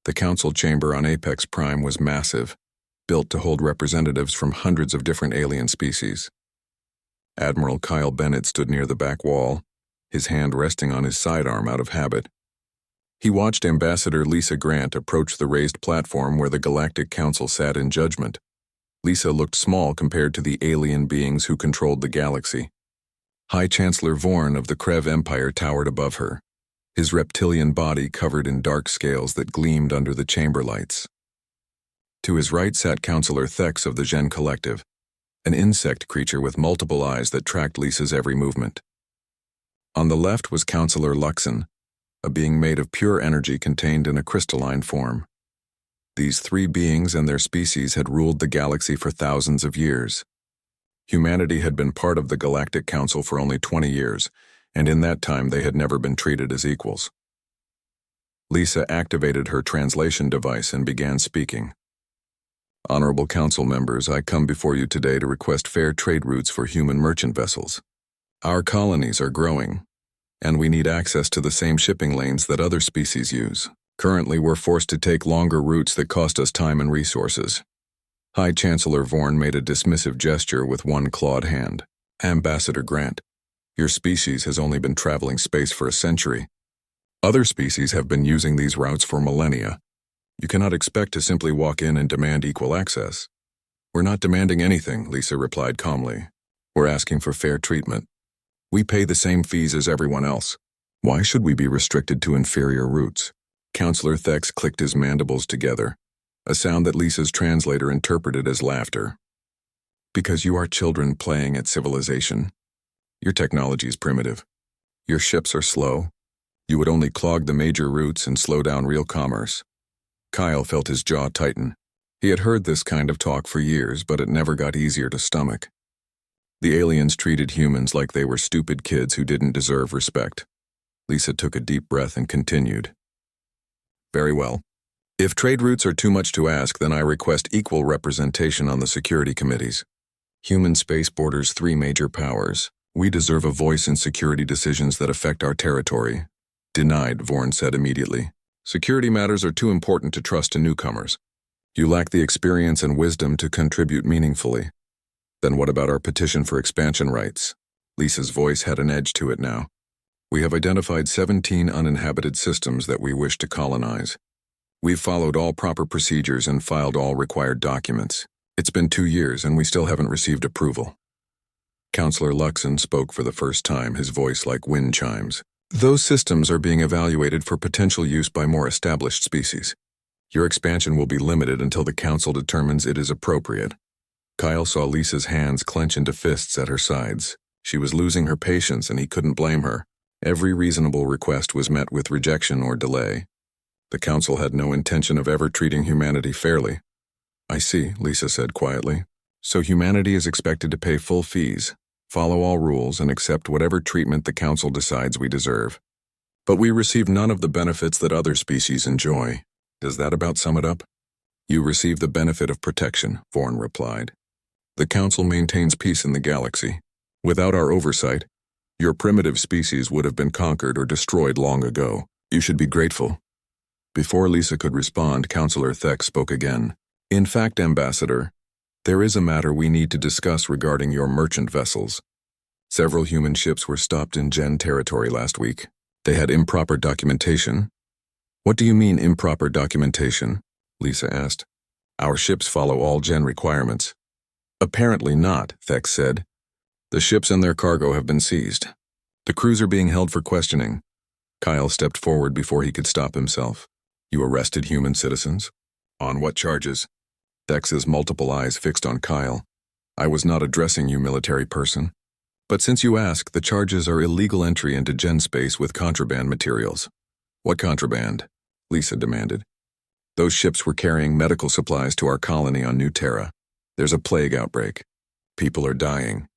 The council chamber on Apex Prime was massive, built to hold representatives from hundreds of different alien species. Admiral Kyle Bennett stood near the back wall, his hand resting on his sidearm out of habit. He watched Ambassador Lisa Grant approach the raised platform where the Galactic Council sat in judgment. Lisa looked small compared to the alien beings who controlled the galaxy. High Chancellor Vorn of the Krev Empire towered above her, his reptilian body covered in dark scales that gleamed under the chamber lights. To his right sat Councillor Thex of the Gen Collective, an insect creature with multiple eyes that tracked Lisa's every movement. On the left was Councillor Luxon, a being made of pure energy contained in a crystalline form. These three beings and their species had ruled the galaxy for thousands of years. Humanity had been part of the Galactic Council for only 20 years, and in that time they had never been treated as equals. Lisa activated her translation device and began speaking. Honorable Council members, I come before you today to request fair trade routes for human merchant vessels. Our colonies are growing, and we need access to the same shipping lanes that other species use. Currently, we're forced to take longer routes that cost us time and resources. High Chancellor Vorn made a dismissive gesture with one clawed hand. Ambassador Grant, your species has only been traveling space for a century. Other species have been using these routes for millennia. You cannot expect to simply walk in and demand equal access. We're not demanding anything, Lisa replied calmly. We're asking for fair treatment. We pay the same fees as everyone else. Why should we be restricted to inferior routes? Councillor Thex clicked his mandibles together, a sound that Lisa's translator interpreted as laughter. Because you are children playing at civilization. Your technology is primitive. Your ships are slow. You would only clog the major routes and slow down real commerce. Kyle felt his jaw tighten. He had heard this kind of talk for years, but it never got easier to stomach. The aliens treated humans like they were stupid kids who didn't deserve respect. Lisa took a deep breath and continued. Very well. If trade routes are too much to ask, then I request equal representation on the security committees. Human space borders three major powers. We deserve a voice in security decisions that affect our territory. Denied, Vorn said immediately. Security matters are too important to trust to newcomers. You lack the experience and wisdom to contribute meaningfully. Then what about our petition for expansion rights? Lisa's voice had an edge to it now. We have identified 17 uninhabited systems that we wish to colonize. We've followed all proper procedures and filed all required documents. It's been 2 years and we still haven't received approval. Councillor Luxon spoke for the first time, his voice like wind chimes. Those systems are being evaluated for potential use by more established species. Your expansion will be limited until the Council determines it is appropriate. Kyle saw Lisa's hands clench into fists at her sides. She was losing her patience and he couldn't blame her. Every reasonable request was met with rejection or delay. The Council had no intention of ever treating humanity fairly. I see, Lisa said quietly. So humanity is expected to pay full fees, follow all rules, and accept whatever treatment the Council decides we deserve. But we receive none of the benefits that other species enjoy. Does that about sum it up? You receive the benefit of protection, Vorn replied. The Council maintains peace in the galaxy. Without our oversight, your primitive species would have been conquered or destroyed long ago. You should be grateful. Before Lisa could respond, Councillor Thex spoke again. In fact, Ambassador, there is a matter we need to discuss regarding your merchant vessels. Several human ships were stopped in Gen territory last week. They had improper documentation. What do you mean improper documentation? Lisa asked. Our ships follow all Gen requirements. Apparently not, Thex said. The ships and their cargo have been seized. The crews are being held for questioning. Kyle stepped forward before he could stop himself. You arrested human citizens? On what charges? Thex's multiple eyes fixed on Kyle. I was not addressing you, military person. But since you ask, the charges are illegal entry into Gen space with contraband materials. What contraband? Lisa demanded. Those ships were carrying medical supplies to our colony on New Terra. There's a plague outbreak. People are dying.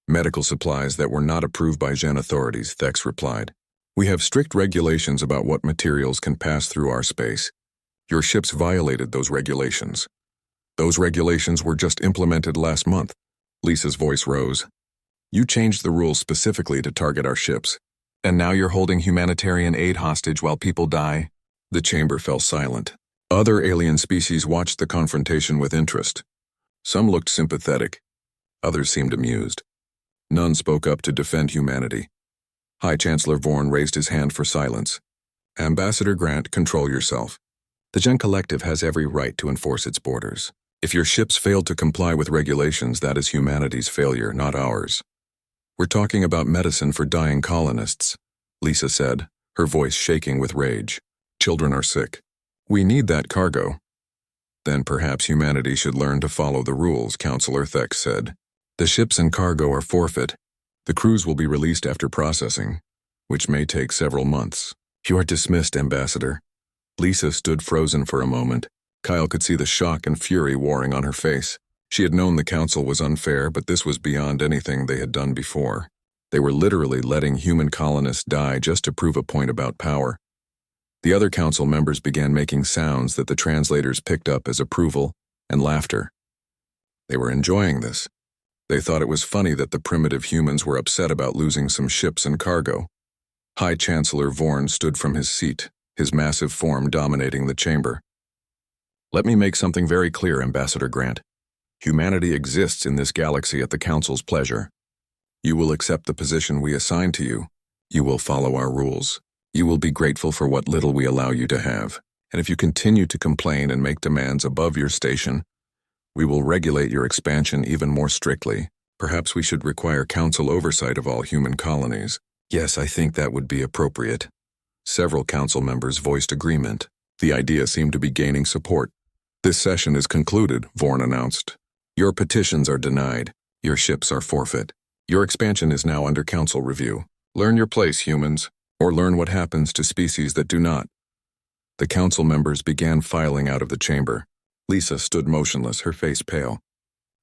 Medical supplies that were not approved by Gen authorities, Thex replied. We have strict regulations about what materials can pass through our space. Your ships violated those regulations. Those regulations were just implemented last month. Lisa's voice rose. You changed the rules specifically to target our ships. And now you're holding humanitarian aid hostage while people die. The chamber fell silent. Other alien species watched the confrontation with interest. Some looked sympathetic. Others seemed amused. None spoke up to defend humanity. High Chancellor Vorn raised his hand for silence. Ambassador Grant, control yourself. The Gen Collective has every right to enforce its borders. If your ships failed to comply with regulations, that is humanity's failure, not ours. We're talking about medicine for dying colonists, Lisa said, her voice shaking with rage. Children are sick. We need that cargo. Then perhaps humanity should learn to follow the rules, Counselor Thex said. The ships and cargo are forfeit. The crews will be released after processing, which may take several months. You are dismissed, Ambassador. Lisa stood frozen for a moment. Kyle could see the shock and fury warring on her face. She had known the council was unfair, but this was beyond anything they had done before. They were literally letting human colonists die just to prove a point about power. The other council members began making sounds that the translators picked up as approval and laughter. They were enjoying this. They thought it was funny that the primitive humans were upset about losing some ships and cargo. High Chancellor Vorn stood from his seat, his massive form dominating the chamber. Let me make something very clear, Ambassador Grant. Humanity exists in this galaxy at the Council's pleasure. You will accept the position we assign to you. You will follow our rules. You will be grateful for what little we allow you to have. And if you continue to complain and make demands above your station, we will regulate your expansion even more strictly. Perhaps we should require Council oversight of all human colonies. Yes, I think that would be appropriate. Several Council members voiced agreement. The idea seemed to be gaining support. This session is concluded, Vorn announced. Your petitions are denied. Your ships are forfeit. Your expansion is now under Council review. Learn your place, humans, or learn what happens to species that do not. The Council members began filing out of the chamber. Lisa stood motionless, her face pale.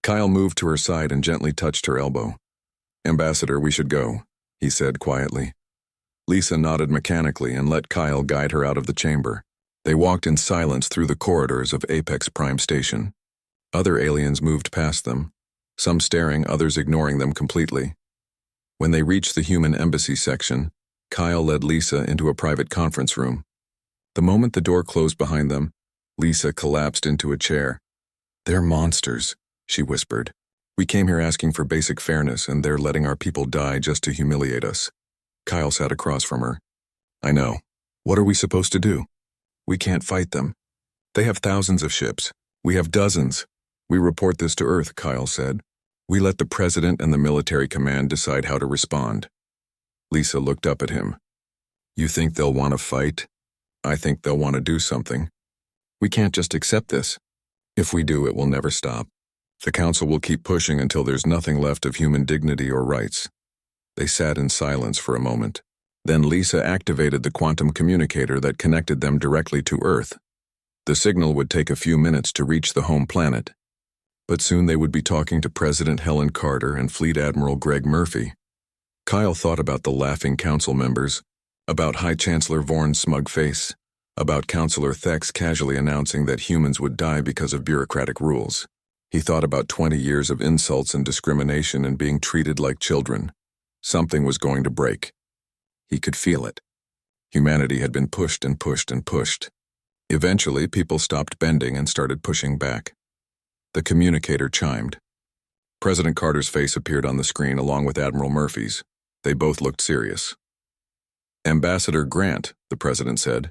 Kyle moved to her side and gently touched her elbow. Ambassador, we should go, he said quietly. Lisa nodded mechanically and let Kyle guide her out of the chamber. They walked in silence through the corridors of Apex Prime Station. Other aliens moved past them, some staring, others ignoring them completely. When they reached the human embassy section, Kyle led Lisa into a private conference room. The moment the door closed behind them, Lisa collapsed into a chair. They're monsters, she whispered. We came here asking for basic fairness, and they're letting our people die just to humiliate us. Kyle sat across from her. I know. What are we supposed to do? We can't fight them. They have thousands of ships. We have dozens. We report this to Earth, Kyle said. We let the President and the military command decide how to respond. Lisa looked up at him. You think they'll want to fight? I think they'll want to do something. We can't just accept this. If we do, it will never stop. The Council will keep pushing until there's nothing left of human dignity or rights. They sat in silence for a moment. Then Lisa activated the quantum communicator that connected them directly to Earth. The signal would take a few minutes to reach the home planet. But soon they would be talking to President Helen Carter and Fleet Admiral Greg Murphy. Kyle thought about the laughing council members, about High Chancellor Vorn's smug face, about Counselor Thex casually announcing that humans would die because of bureaucratic rules. He thought about 20 years of insults and discrimination and being treated like children. Something was going to break. He could feel it. Humanity had been pushed and pushed and pushed. Eventually, people stopped bending and started pushing back. The communicator chimed. President Carter's face appeared on the screen along with Admiral Murphy's. They both looked serious. Ambassador Grant, the president said,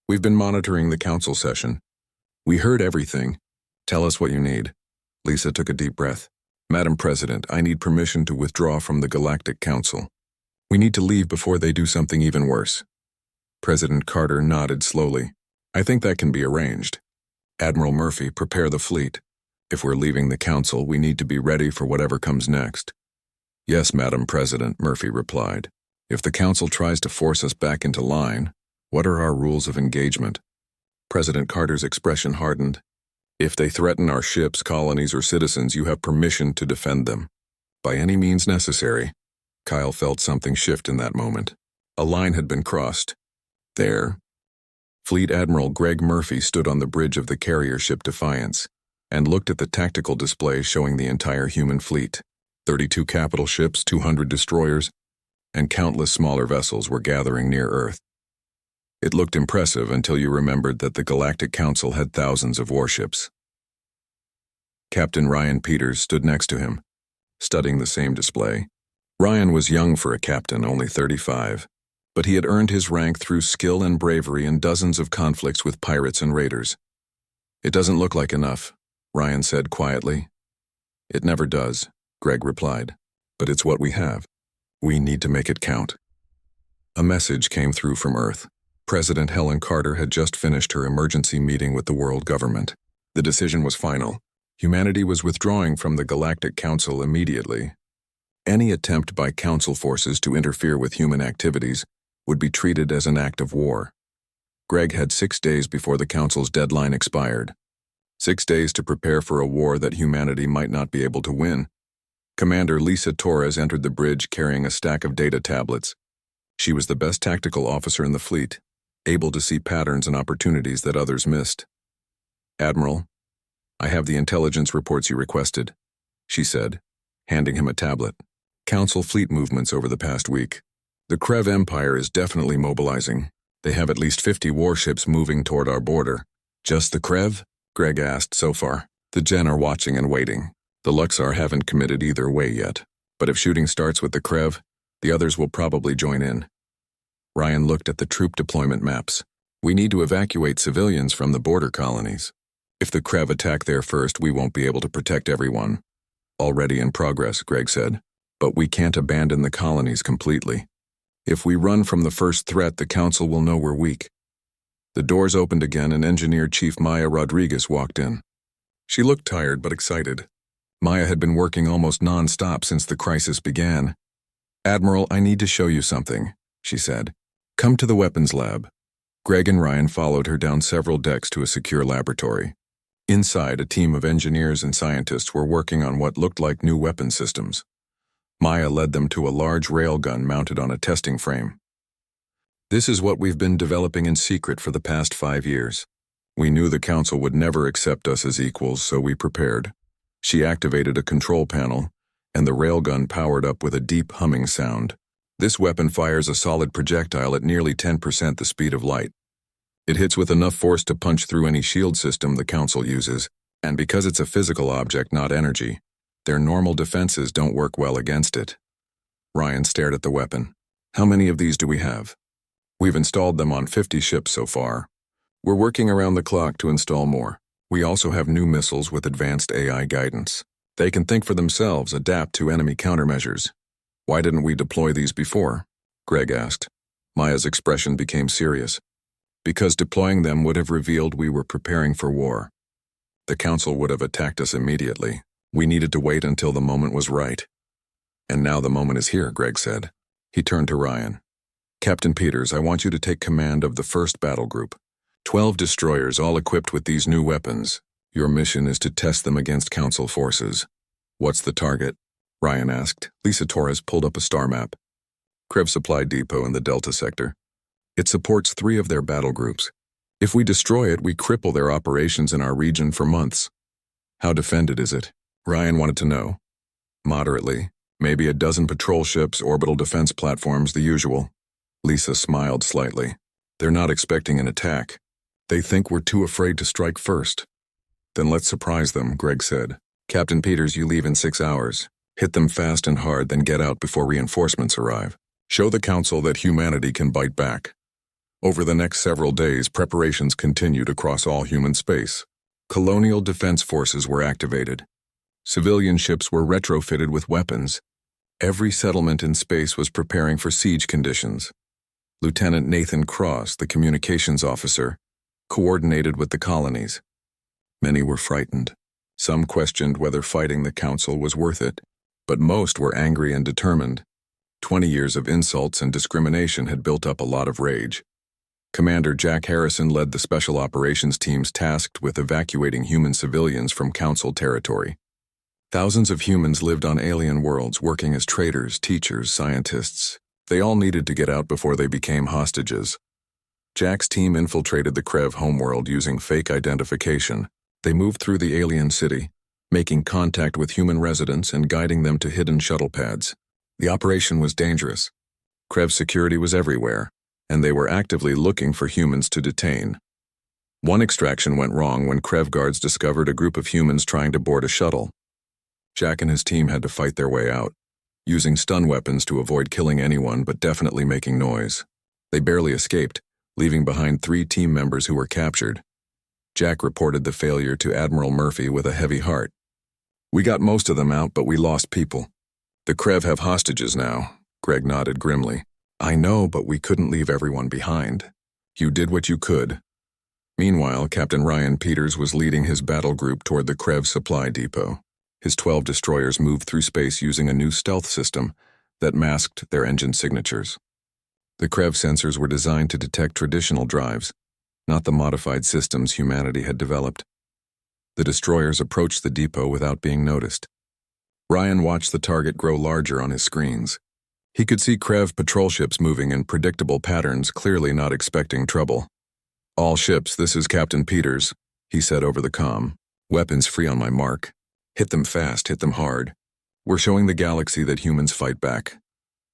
we've been monitoring the council session. We heard everything. Tell us what you need. Lisa took a deep breath. Madam President, I need permission to withdraw from the Galactic Council. We need to leave before they do something even worse. President Carter nodded slowly. I think that can be arranged. Admiral Murphy, prepare the fleet. If we're leaving the council, we need to be ready for whatever comes next. Yes, Madam President, Murphy replied. If the council tries to force us back into line, what are our rules of engagement? President Carter's expression hardened. If they threaten our ships, colonies, or citizens, you have permission to defend them. By any means necessary. Kyle felt something shift in that moment. A line had been crossed. There. Fleet Admiral Greg Murphy stood on the bridge of the carrier ship Defiance and looked at the tactical display showing the entire human fleet. 32 capital ships, 200 destroyers, and countless smaller vessels were gathering near Earth. It looked impressive until you remembered that the Galactic Council had thousands of warships. Captain Ryan Peters stood next to him, studying the same display. Ryan was young for a captain, only 35, but he had earned his rank through skill and bravery in dozens of conflicts with pirates and raiders. "It doesn't look like enough," Ryan said quietly. "It never does," Greg replied, "but it's what we have. We need to make it count." A message came through from Earth. President Helen Carter had just finished her emergency meeting with the world government. The decision was final. Humanity was withdrawing from the Galactic Council immediately. Any attempt by Council forces to interfere with human activities would be treated as an act of war. Greg had 6 days before the Council's deadline expired. 6 days to prepare for a war that humanity might not be able to win. Commander Lisa Torres entered the bridge carrying a stack of data tablets. She was the best tactical officer in the fleet, able to see patterns and opportunities that others missed. "Admiral, I have the intelligence reports you requested," she said, handing him a tablet. "Council fleet movements over the past week. The Krev Empire is definitely mobilizing. They have at least 50 warships moving toward our border." "Just the Krev?" Greg asked. "So far, the Gen are watching and waiting. The Luxar haven't committed either way yet, but if shooting starts with the Krev, the others will probably join in." Ryan looked at the troop deployment maps. "We need to evacuate civilians from the border colonies. If the Krev attack there first, we won't be able to protect everyone." "Already in progress," Greg said. "But we can't abandon the colonies completely. If we run from the first threat, the Council will know we're weak." The doors opened again and Engineer Chief Maya Rodriguez walked in. She looked tired but excited. Maya had been working almost non-stop since the crisis began. "Admiral, I need to show you something," she said. "Come to the weapons lab." Greg and Ryan followed her down several decks to a secure laboratory. Inside, a team of engineers and scientists were working on what looked like new weapon systems. Maya led them to a large railgun mounted on a testing frame. "This is what we've been developing in secret for the past 5 years. We knew the Council would never accept us as equals, so we prepared." She activated a control panel, and the railgun powered up with a deep humming sound. "This weapon fires a solid projectile at nearly 10% the speed of light. It hits with enough force to punch through any shield system the Council uses, and because it's a physical object, not energy, their normal defenses don't work well against it." Ryan stared at the weapon. "How many of these do we have?" "We've installed them on 50 ships so far. We're working around the clock to install more. We also have new missiles with advanced AI guidance. They can think for themselves, adapt to enemy countermeasures." "Why didn't we deploy these before?" Greg asked. Maya's expression became serious. "Because deploying them would have revealed we were preparing for war. The Council would have attacked us immediately. We needed to wait until the moment was right." "And now the moment is here," Greg said. He turned to Ryan. "Captain Peters, I want you to take command of the first battle group. 12 destroyers, all equipped with these new weapons. Your mission is to test them against Council forces." "What's the target?" Ryan asked. Lisa Torres pulled up a star map. "Krev Supply Depot in the Delta sector. It supports 3 of their battle groups. If we destroy it, we cripple their operations in our region for months." "How defended is it?" Ryan wanted to know. "Moderately. Maybe a dozen patrol ships, orbital defense platforms, the usual." Lisa smiled slightly. "They're not expecting an attack. They think we're too afraid to strike first." "Then let's surprise them," Greg said. "Captain Peters, you leave in 6 hours. Hit them fast and hard, then get out before reinforcements arrive. Show the Council that humanity can bite back." Over the next several days, preparations continued across all human space. Colonial defense forces were activated. Civilian ships were retrofitted with weapons. Every settlement in space was preparing for siege conditions. Lieutenant Nathan Cross, the communications officer, coordinated with the colonies. Many were frightened. Some questioned whether fighting the Council was worth it, but most were angry and determined. 20 years of insults and discrimination had built up a lot of rage. Commander Jack Harrison led the special operations teams tasked with evacuating human civilians from Council territory. Thousands of humans lived on alien worlds, working as traders, teachers, scientists. They all needed to get out before they became hostages. Jack's team infiltrated the Krev homeworld using fake identification. They moved through the alien city, making contact with human residents and guiding them to hidden shuttle pads. The operation was dangerous. Krev security was everywhere, and they were actively looking for humans to detain. One extraction went wrong when Krev guards discovered a group of humans trying to board a shuttle. Jack and his team had to fight their way out, using stun weapons to avoid killing anyone but definitely making noise. They barely escaped, leaving behind 3 team members who were captured. Jack reported the failure to Admiral Murphy with a heavy heart. "We got most of them out, but we lost people. The Krev have hostages now," Greg nodded grimly. "I know, but we couldn't leave everyone behind. You did what you could." Meanwhile, Captain Ryan Peters was leading his battle group toward the Krev supply depot. His 12 destroyers moved through space using a new stealth system that masked their engine signatures. The Krev sensors were designed to detect traditional drives, not the modified systems humanity had developed. The destroyers approached the depot without being noticed. Ryan watched the target grow larger on his screens. He could see Krev patrol ships moving in predictable patterns, clearly not expecting trouble. "All ships, this is Captain Peters," he said over the comm. "Weapons free on my mark. Hit them fast, hit them hard. We're showing the galaxy that humans fight back."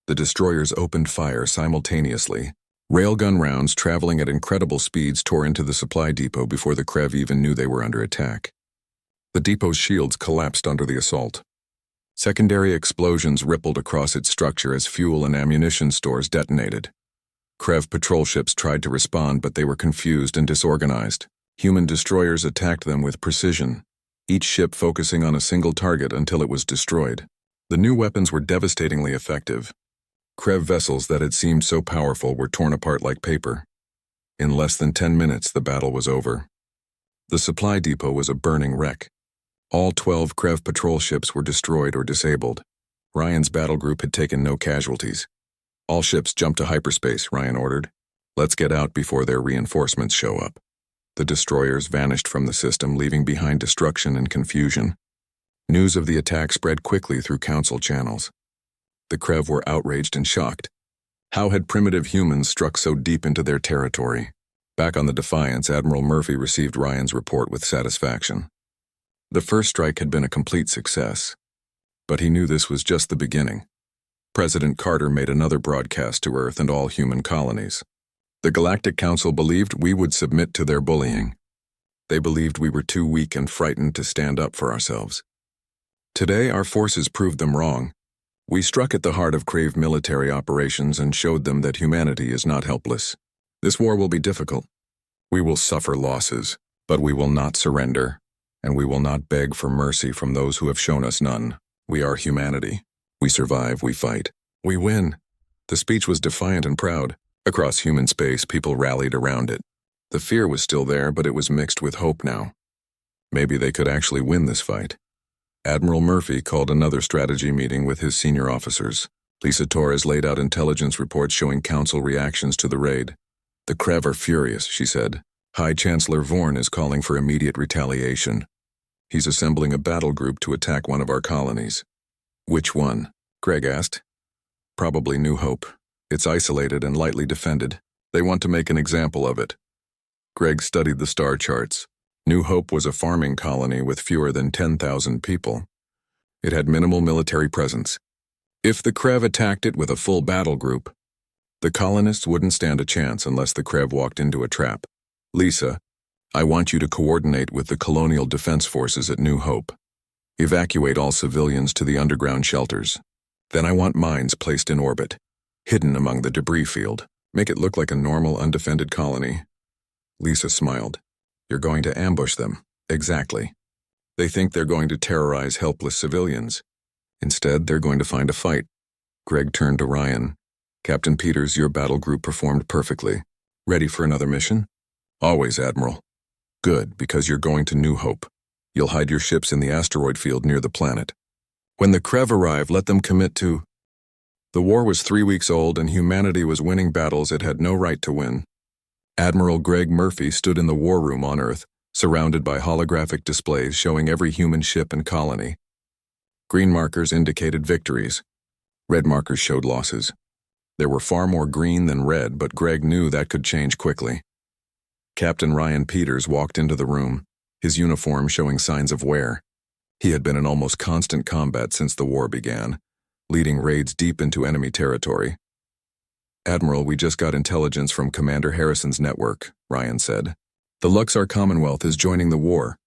The destroyers opened fire simultaneously. Railgun rounds traveling at incredible speeds tore into the supply depot before the Krev even knew they were under attack. The depot's shields collapsed under the assault. Secondary explosions rippled across its structure as fuel and ammunition stores detonated. Krev patrol ships tried to respond, but they were confused and disorganized. Human destroyers attacked them with precision, each ship focusing on a single target until it was destroyed. The new weapons were devastatingly effective. Krev vessels that had seemed so powerful were torn apart like paper. In less than 10 minutes, the battle was over. The supply depot was a burning wreck. All 12 Krev patrol ships were destroyed or disabled. Ryan's battle group had taken no casualties. "All ships jump to hyperspace," Ryan ordered. "Let's get out before their reinforcements show up." The destroyers vanished from the system, leaving behind destruction and confusion. News of the attack spread quickly through council channels. The Krev were outraged and shocked. How had primitive humans struck so deep into their territory? Back on the Defiance, Admiral Murphy received Ryan's report with satisfaction. The first strike had been a complete success, but he knew this was just the beginning. President Carter made another broadcast to Earth and all human colonies. The Galactic Council believed we would submit to their bullying. They believed we were too weak and frightened to stand up for ourselves. Today, our forces proved them wrong. We struck at the heart of Krave military operations and showed them that humanity is not helpless. This war will be difficult. We will suffer losses, but we will not surrender, and we will not beg for mercy from those who have shown us none. We are humanity. We survive, we fight. We win. The speech was defiant and proud. Across human space, people rallied around it. The fear was still there, but it was mixed with hope now. Maybe they could actually win this fight. Admiral Murphy called another strategy meeting with his senior officers. Lisa Torres laid out intelligence reports showing council reactions to the raid. "The Krev are furious," she said. "High Chancellor Vorn is calling for immediate retaliation. He's assembling a battle group to attack one of our colonies." "Which one?" Greg asked. "Probably New Hope. It's isolated and lightly defended. They want to make an example of it." Greg studied the star charts. New Hope was a farming colony with fewer than 10,000 people. It had minimal military presence. If the Krev attacked it with a full battle group, the colonists wouldn't stand a chance unless the Krev walked into a trap. "Lisa, I want you to coordinate with the Colonial Defense Forces at New Hope. Evacuate all civilians to the underground shelters. Then I want mines placed in orbit, hidden among the debris field. Make it look like a normal, undefended colony." Lisa smiled. "You're going to ambush them." "Exactly. They think they're going to terrorize helpless civilians. Instead, they're going to find a fight." Greg turned to Ryan. "Captain Peters, your battle group performed perfectly. Ready for another mission?" "Always, Admiral." "Good, because you're going to New Hope. You'll hide your ships in the asteroid field near the planet. When the Krev arrive, let them commit to..." The war was 3 weeks old and humanity was winning battles it had no right to win. Admiral Greg Murphy stood in the war room on Earth, surrounded by holographic displays showing every human ship and colony. Green markers indicated victories. Red markers showed losses. There were far more green than red, but Greg knew that could change quickly. Captain Ryan Peters walked into the room, his uniform showing signs of wear. He had been in almost constant combat since the war began, leading raids deep into enemy territory. Admiral, we just got intelligence from Commander Harrison's network, Ryan said. The Luxar Commonwealth is joining the war.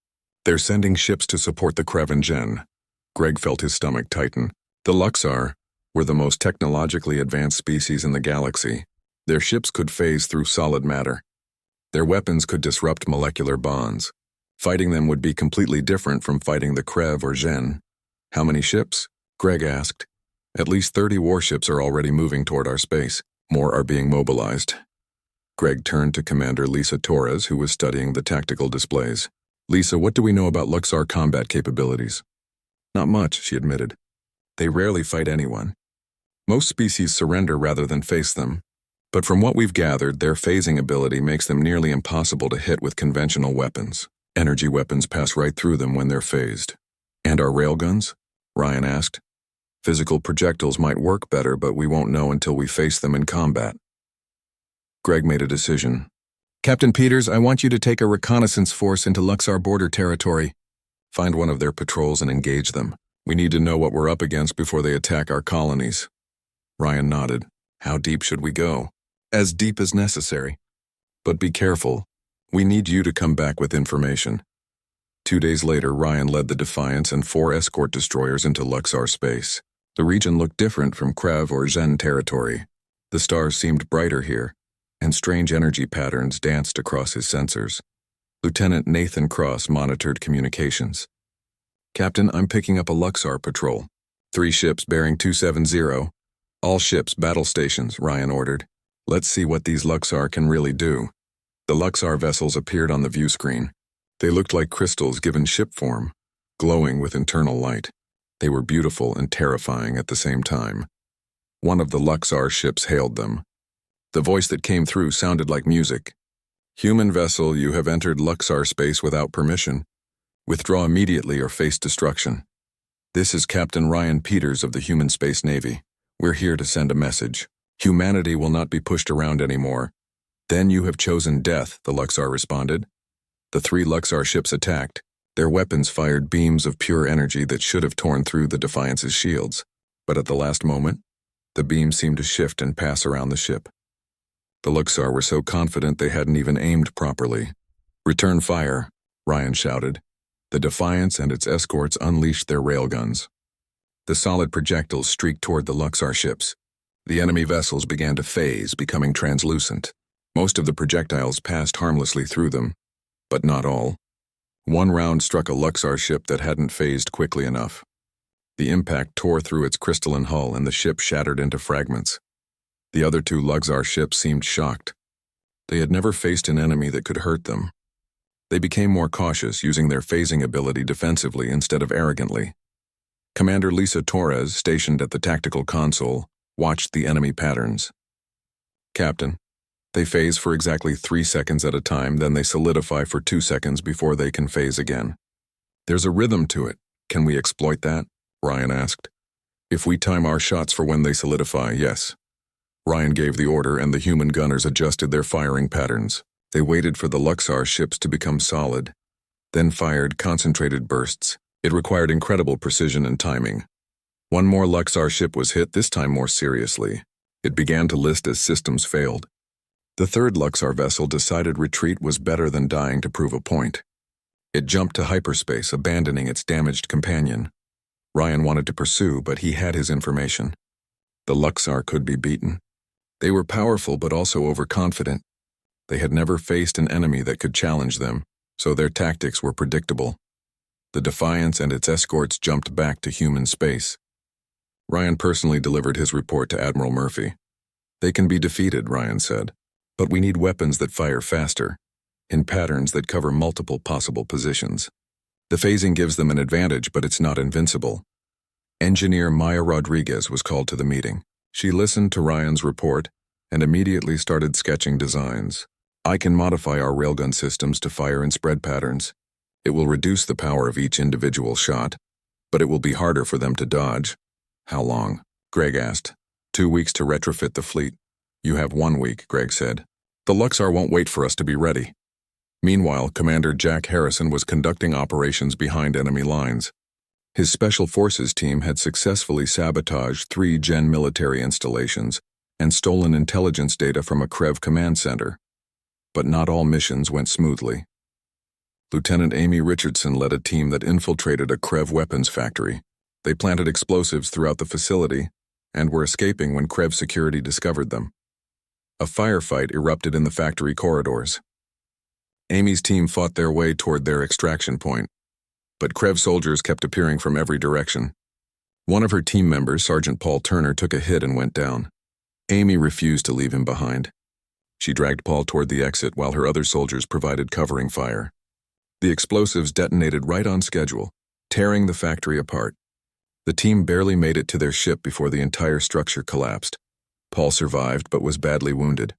They're sending ships to support the Kreven Gen. Greg felt his stomach tighten. The Luxar were the most technologically advanced species in the galaxy. Their ships could phase through solid matter. Their weapons could disrupt molecular bonds. Fighting them would be completely different from fighting the Krev or Gen. How many ships? Greg asked. At least 30 warships are already moving toward our space. More are being mobilized. Greg turned to Commander Lisa Torres, who was studying the tactical displays. Lisa, what do we know about Luxar combat capabilities? Not much, she admitted. They rarely fight anyone. Most species surrender rather than face them. But from what we've gathered, their phasing ability makes them nearly impossible to hit with conventional weapons. Energy weapons pass right through them when they're phased. And our railguns? Ryan asked. Physical projectiles might work better, but we won't know until we face them in combat. Greg made a decision. Captain Peters, I want you to take a reconnaissance force into Luxar border territory. Find one of their patrols and engage them. We need to know what we're up against before they attack our colonies. Ryan nodded. How deep should we go? As deep as necessary. But be careful. We need you to come back with information. 2 days later, Ryan led the Defiance and 4 escort destroyers into Luxar space. The region looked different from Krev or Xen territory. The stars seemed brighter here, and strange energy patterns danced across his sensors. Lieutenant Nathan Cross monitored communications. Captain, I'm picking up a Luxar patrol. 3 ships bearing 270. All ships battle stations, Ryan ordered. Let's see what these Luxar can really do. The Luxar vessels appeared on the view screen. They looked like crystals given ship form, glowing with internal light. They were beautiful and terrifying at the same time. One of the Luxar ships hailed them. The voice that came through sounded like music. Human vessel, you have entered Luxar space without permission. Withdraw immediately or face destruction. This is Captain Ryan Peters of the Human Space Navy. We're here to send a message. Humanity will not be pushed around anymore. Then you have chosen death, the Luxar responded. The 3 Luxar ships attacked. Their weapons fired beams of pure energy that should have torn through the Defiance's shields. But at the last moment, the beams seemed to shift and pass around the ship. The Luxar were so confident they hadn't even aimed properly. Return fire, Ryan shouted. The Defiance and its escorts unleashed their railguns. The solid projectiles streaked toward the Luxar ships. The enemy vessels began to phase, becoming translucent. Most of the projectiles passed harmlessly through them, but not all. One round struck a Luxar ship that hadn't phased quickly enough. The impact tore through its crystalline hull and the ship shattered into fragments. The other 2 Luxar ships seemed shocked. They had never faced an enemy that could hurt them. They became more cautious, using their phasing ability defensively instead of arrogantly. Commander Lisa Torres, stationed at the tactical console, watched the enemy patterns. Captain, they phase for exactly 3 seconds at a time, then they solidify for 2 seconds before they can phase again. There's a rhythm to it. Can we exploit that? Ryan asked. If we time our shots for when they solidify, yes. Ryan gave the order and the human gunners adjusted their firing patterns. They waited for the Luxar ships to become solid, then fired concentrated bursts. It required incredible precision and timing. One more Luxar ship was hit, this time more seriously. It began to list as systems failed. The 3rd Luxar vessel decided retreat was better than dying to prove a point. It jumped to hyperspace, abandoning its damaged companion. Ryan wanted to pursue, but he had his information. The Luxar could be beaten. They were powerful but also overconfident. They had never faced an enemy that could challenge them, so their tactics were predictable. The Defiance and its escorts jumped back to human space. Ryan personally delivered his report to Admiral Murphy. They can be defeated, Ryan said, but we need weapons that fire faster, in patterns that cover multiple possible positions. The phasing gives them an advantage, but it's not invincible. Engineer Maya Rodriguez was called to the meeting. She listened to Ryan's report and immediately started sketching designs. I can modify our railgun systems to fire in spread patterns. It will reduce the power of each individual shot, but it will be harder for them to dodge. How long? Greg asked. 2 weeks to retrofit the fleet. You have 1 week, Greg said. The Luxar won't wait for us to be ready. Meanwhile, Commander Jack Harrison was conducting operations behind enemy lines. His Special Forces team had successfully sabotaged 3 Gen military installations and stolen intelligence data from a Krev command center. But not all missions went smoothly. Lieutenant Amy Richardson led a team that infiltrated a Krev weapons factory. They planted explosives throughout the facility and were escaping when Krev security discovered them. A firefight erupted in the factory corridors. Amy's team fought their way toward their extraction point, but Krev soldiers kept appearing from every direction. One of her team members, Sergeant Paul Turner, took a hit and went down. Amy refused to leave him behind. She dragged Paul toward the exit while her other soldiers provided covering fire. The explosives detonated right on schedule, tearing the factory apart. The team barely made it to their ship before the entire structure collapsed. Paul survived but was badly wounded.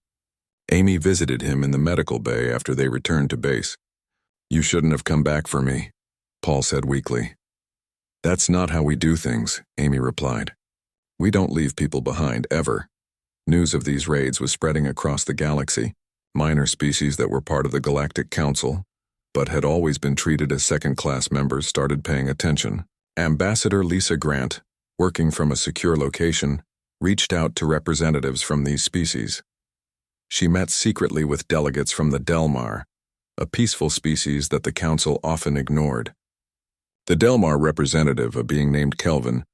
Amy visited him in the medical bay after they returned to base. "You shouldn't have come back for me," Paul said weakly. "That's not how we do things," Amy replied. "We don't leave people behind, ever." News of these raids was spreading across the galaxy. Minor species that were part of the Galactic Council, but had always been treated as second-class members, started paying attention. Ambassador Lisa Grant, working from a secure location, reached out to representatives from these species. She met secretly with delegates from the Delmar, a peaceful species that the Council often ignored. The Delmar representative, a being named Kelvin,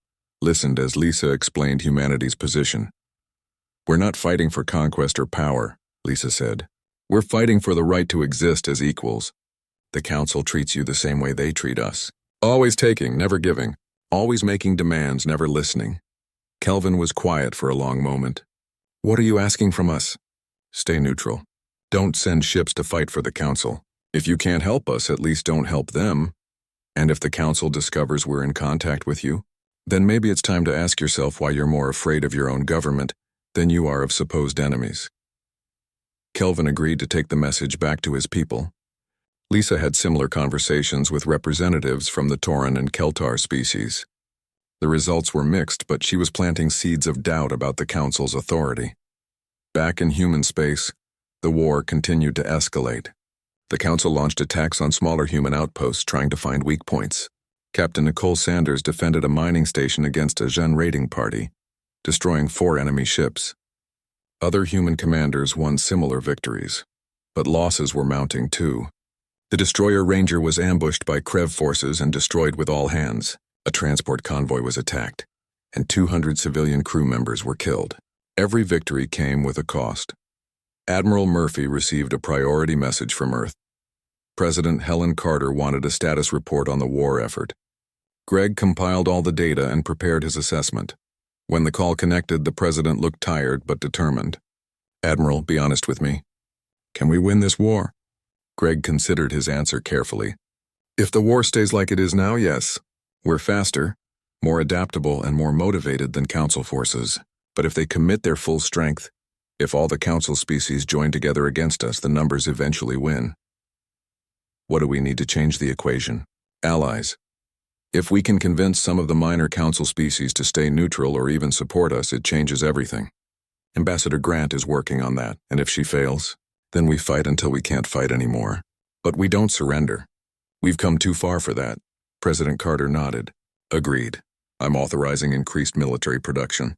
listened as Lisa explained humanity's position. "We're not fighting for conquest or power," Lisa said. "We're fighting for the right to exist as equals. The Council treats you the same way they treat us. Always taking, never giving. Always making demands, never listening." Kelvin was quiet for a long moment. "What are you asking from us?" "Stay neutral. Don't send ships to fight for the Council. If you can't help us, at least don't help them. And if the Council discovers we're in contact with you, then maybe it's time to ask yourself why you're more afraid of your own government than you are of supposed enemies." Kelvin agreed to take the message back to his people. Lisa had similar conversations with representatives from the Tauran and Keltar species. The results were mixed, but she was planting seeds of doubt about the Council's authority. Back in human space, the war continued to escalate. The Council launched attacks on smaller human outposts trying to find weak points. Captain Nicole Sanders defended a mining station against a Zhen raiding party, destroying 4 enemy ships. Other human commanders won similar victories, but losses were mounting too. The destroyer Ranger was ambushed by Krev forces and destroyed with all hands. A transport convoy was attacked, and 200 civilian crew members were killed. Every victory came with a cost. Admiral Murphy received a priority message from Earth. President Helen Carter wanted a status report on the war effort. Greg compiled all the data and prepared his assessment. When the call connected, the president looked tired but determined. "Admiral, be honest with me. Can we win this war?" Greg considered his answer carefully. "If the war stays like it is now, yes. We're faster, more adaptable, and more motivated than Council forces. But if they commit their full strength, if all the Council species join together against us, the numbers eventually win. What do we need to change the equation? Allies. If we can convince some of the minor Council species to stay neutral or even support us, it changes everything. Ambassador Grant is working on that, and if she fails, then we fight until we can't fight anymore. But we don't surrender. We've come too far for that." President Carter nodded. "Agreed. I'm authorizing increased military production.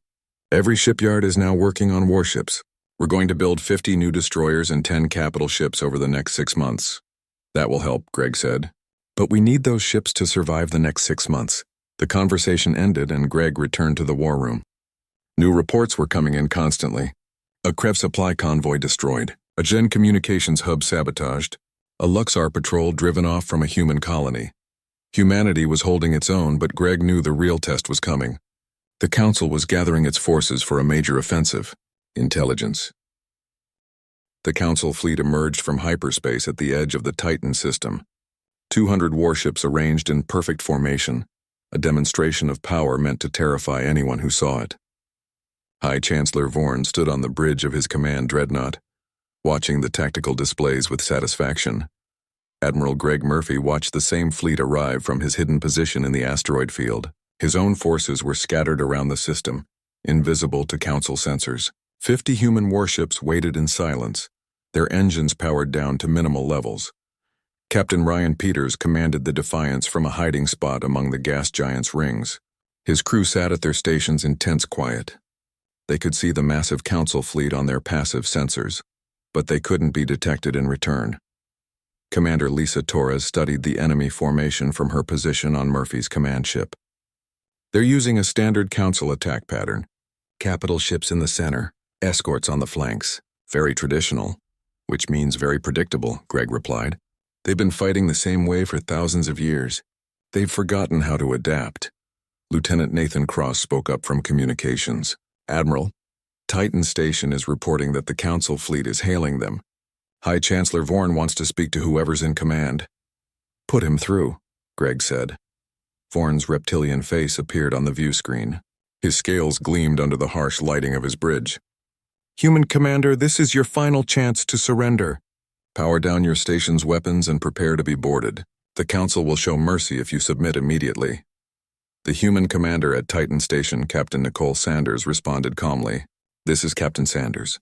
Every shipyard is now working on warships. We're going to build 50 new destroyers and 10 capital ships over the next 6 months. That will help," Greg said. "But we need those ships to survive the next 6 months." The conversation ended and Greg returned to the war room. New reports were coming in constantly. A Krev supply convoy destroyed, a Gen communications hub sabotaged, a Luxar patrol driven off from a human colony. Humanity was holding its own, but Greg knew the real test was coming. The Council was gathering its forces for a major offensive. Intelligence. The Council fleet emerged from hyperspace at the edge of the Titan system. 200 warships arranged in perfect formation, a demonstration of power meant to terrify anyone who saw it. High Chancellor Vorn stood on the bridge of his command dreadnought, watching the tactical displays with satisfaction. Admiral Greg Murphy watched the same fleet arrive from his hidden position in the asteroid field. His own forces were scattered around the system, invisible to Council sensors. 50 human warships waited in silence, their engines powered down to minimal levels. Captain Ryan Peters commanded the Defiance from a hiding spot among the gas giant's rings. His crew sat at their stations in tense quiet. They could see the massive council fleet on their passive sensors, but they couldn't be detected in return. Commander Lisa Torres studied the enemy formation from her position on Murphy's command ship. They're using a standard council attack pattern. Capital ships in the center, escorts on the flanks. Very traditional, which means very predictable, Greg replied. They've been fighting the same way for thousands of years. They've forgotten how to adapt. Lieutenant Nathan Cross spoke up from communications. Admiral, Titan Station is reporting that the Council fleet is hailing them. High Chancellor Vorn wants to speak to whoever's in command. Put him through, Greg said. Vorn's reptilian face appeared on the view screen. His scales gleamed under the harsh lighting of his bridge. Human Commander, this is your final chance to surrender. Power down your station's weapons and prepare to be boarded. The Council will show mercy if you submit immediately. The Human Commander at Titan Station, Captain Nicole Sanders, responded calmly. This is Captain Sanders.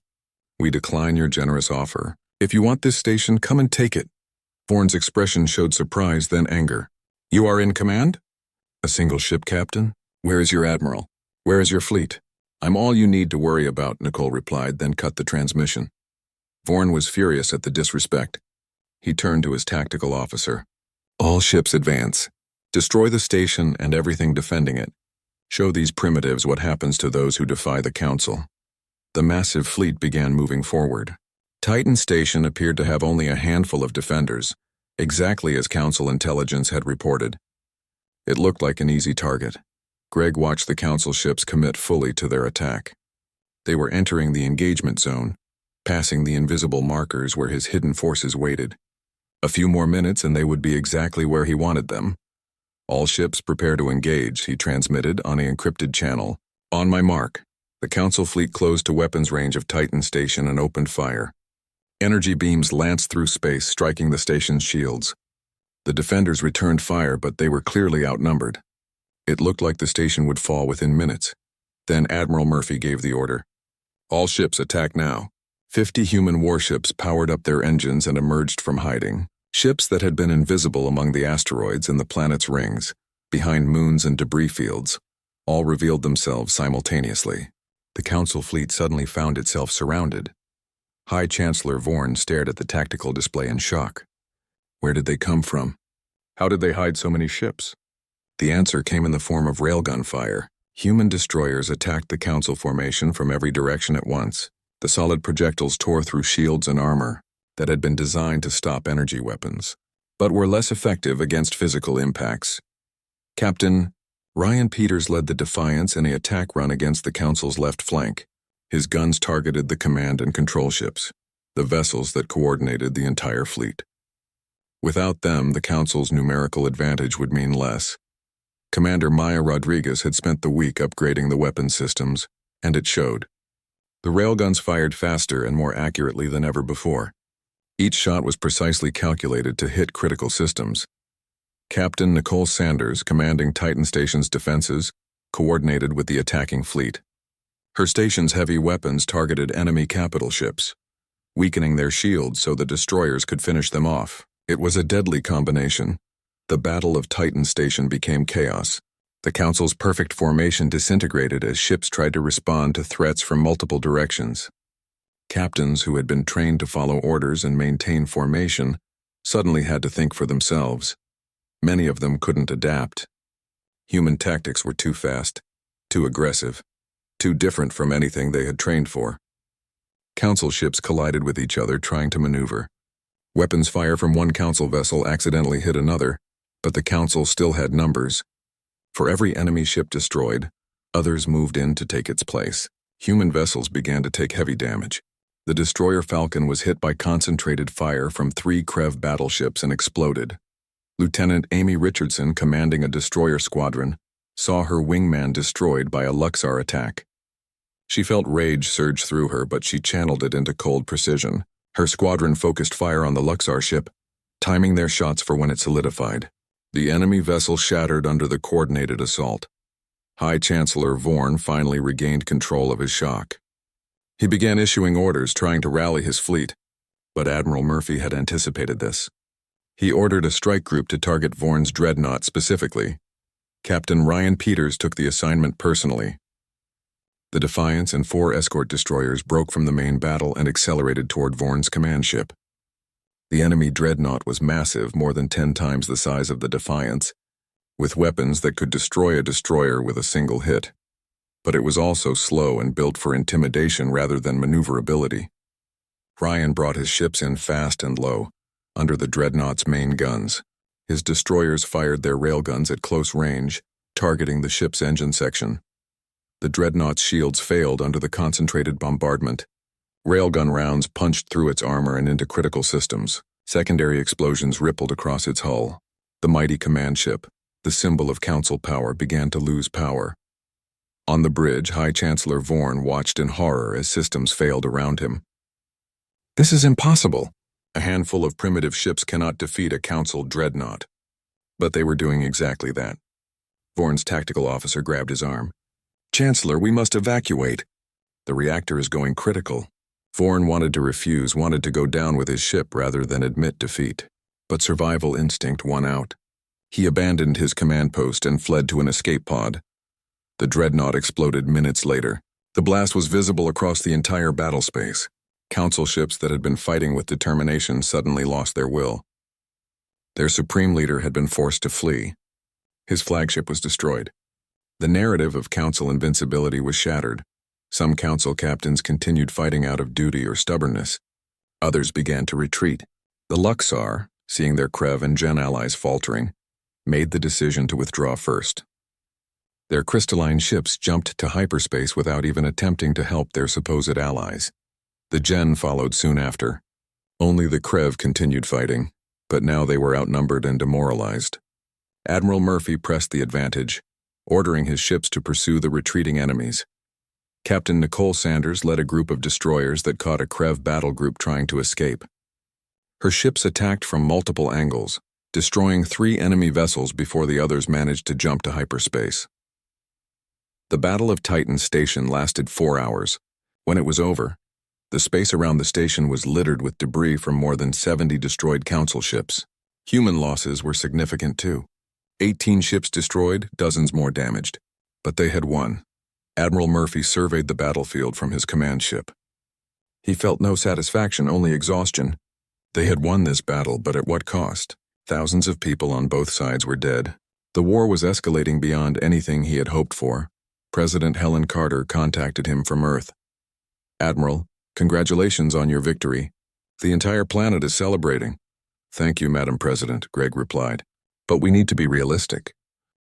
We decline your generous offer. If you want this station, come and take it. Vorn's expression showed surprise, then anger. You are in command? A single ship, Captain? Where is your admiral? Where is your fleet? I'm all you need to worry about, Nicole replied, then cut the transmission. Vorn was furious at the disrespect. He turned to his tactical officer. All ships advance. Destroy the station and everything defending it. Show these primitives what happens to those who defy the Council. The massive fleet began moving forward. Titan Station appeared to have only a handful of defenders, exactly as Council intelligence had reported. It looked like an easy target. Greg watched the Council ships commit fully to their attack. They were entering the engagement zone, passing the invisible markers where his hidden forces waited. A few more minutes and they would be exactly where he wanted them. All ships prepare to engage, he transmitted on an encrypted channel. On my mark. The Council fleet closed to weapons range of Titan Station and opened fire. Energy beams lanced through space, striking the station's shields. The defenders returned fire, but they were clearly outnumbered. It looked like the station would fall within minutes. Then Admiral Murphy gave the order. All ships attack now. 50 human warships powered up their engines and emerged from hiding. Ships that had been invisible among the asteroids in the planet's rings, behind moons and debris fields, all revealed themselves simultaneously. The Council fleet suddenly found itself surrounded. High Chancellor Vorn stared at the tactical display in shock. Where did they come from? How did they hide so many ships? The answer came in the form of railgun fire. Human destroyers attacked the Council formation from every direction at once. The solid projectiles tore through shields and armor that had been designed to stop energy weapons, but were less effective against physical impacts. Captain Ryan Peters led the Defiance in an attack run against the Council's left flank. His guns targeted the command and control ships, the vessels that coordinated the entire fleet. Without them, the Council's numerical advantage would mean less. Commander Maya Rodriguez had spent the week upgrading the weapons systems, and it showed. The railguns fired faster and more accurately than ever before. Each shot was precisely calculated to hit critical systems. Captain Nicole Sanders, commanding Titan Station's defenses, coordinated with the attacking fleet. Her station's heavy weapons targeted enemy capital ships, weakening their shields so the destroyers could finish them off. It was a deadly combination. The Battle of Titan Station became chaos. The Council's perfect formation disintegrated as ships tried to respond to threats from multiple directions. Captains who had been trained to follow orders and maintain formation suddenly had to think for themselves. Many of them couldn't adapt. Human tactics were too fast, too aggressive, too different from anything they had trained for. Council ships collided with each other trying to maneuver. Weapons fire from one Council vessel accidentally hit another, but the Council still had numbers. For every enemy ship destroyed, others moved in to take its place. Human vessels began to take heavy damage. The destroyer Falcon was hit by concentrated fire from 3 Krev battleships and exploded. Lieutenant Amy Richardson, commanding a destroyer squadron, saw her wingman destroyed by a Luxar attack. She felt rage surge through her, but she channeled it into cold precision. Her squadron focused fire on the Luxar ship, timing their shots for when it solidified. The enemy vessel shattered under the coordinated assault. High Chancellor Vorn finally regained control of his shock. He began issuing orders, trying to rally his fleet, but Admiral Murphy had anticipated this. He ordered a strike group to target Vorn's dreadnought specifically. Captain Ryan Peters took the assignment personally. The Defiance and 4 escort destroyers broke from the main battle and accelerated toward Vorn's command ship. The enemy dreadnought was massive, more than 10 times the size of the Defiance, with weapons that could destroy a destroyer with a single hit. But it was also slow and built for intimidation rather than maneuverability. Ryan brought his ships in fast and low, under the dreadnought's main guns. His destroyers fired their railguns at close range, targeting the ship's engine section. The dreadnought's shields failed under the concentrated bombardment. Railgun rounds punched through its armor and into critical systems. Secondary explosions rippled across its hull. The mighty command ship, the symbol of council power, began to lose power. On the bridge, High Chancellor Vorn watched in horror as systems failed around him. "This is impossible. A handful of primitive ships cannot defeat a council dreadnought." But they were doing exactly that. Vorn's tactical officer grabbed his arm. "Chancellor, we must evacuate. The reactor is going critical." Vorn wanted to refuse, wanted to go down with his ship rather than admit defeat. But survival instinct won out. He abandoned his command post and fled to an escape pod. The dreadnought exploded minutes later. The blast was visible across the entire battle space. Council ships that had been fighting with determination suddenly lost their will. Their supreme leader had been forced to flee. His flagship was destroyed. The narrative of council invincibility was shattered. Some council captains continued fighting out of duty or stubbornness. Others began to retreat. The Luxar, seeing their Krev and Gen allies faltering, made the decision to withdraw first. Their crystalline ships jumped to hyperspace without even attempting to help their supposed allies. The Gen followed soon after. Only the Krev continued fighting, but now they were outnumbered and demoralized. Admiral Murphy pressed the advantage, ordering his ships to pursue the retreating enemies. Captain Nicole Sanders led a group of destroyers that caught a Krev battle group trying to escape. Her ships attacked from multiple angles, destroying 3 enemy vessels before the others managed to jump to hyperspace. The Battle of Titan Station lasted 4 hours. When it was over, the space around the station was littered with debris from more than 70 destroyed council ships. Human losses were significant too. 18 ships destroyed, dozens more damaged. But they had won. Admiral Murphy surveyed the battlefield from his command ship. He felt no satisfaction, only exhaustion. They had won this battle, but at what cost? Thousands of people on both sides were dead. The war was escalating beyond anything he had hoped for. President Helen Carter contacted him from Earth. "Admiral, congratulations on your victory. The entire planet is celebrating." "Thank you, Madam President," Greg replied. "But we need to be realistic.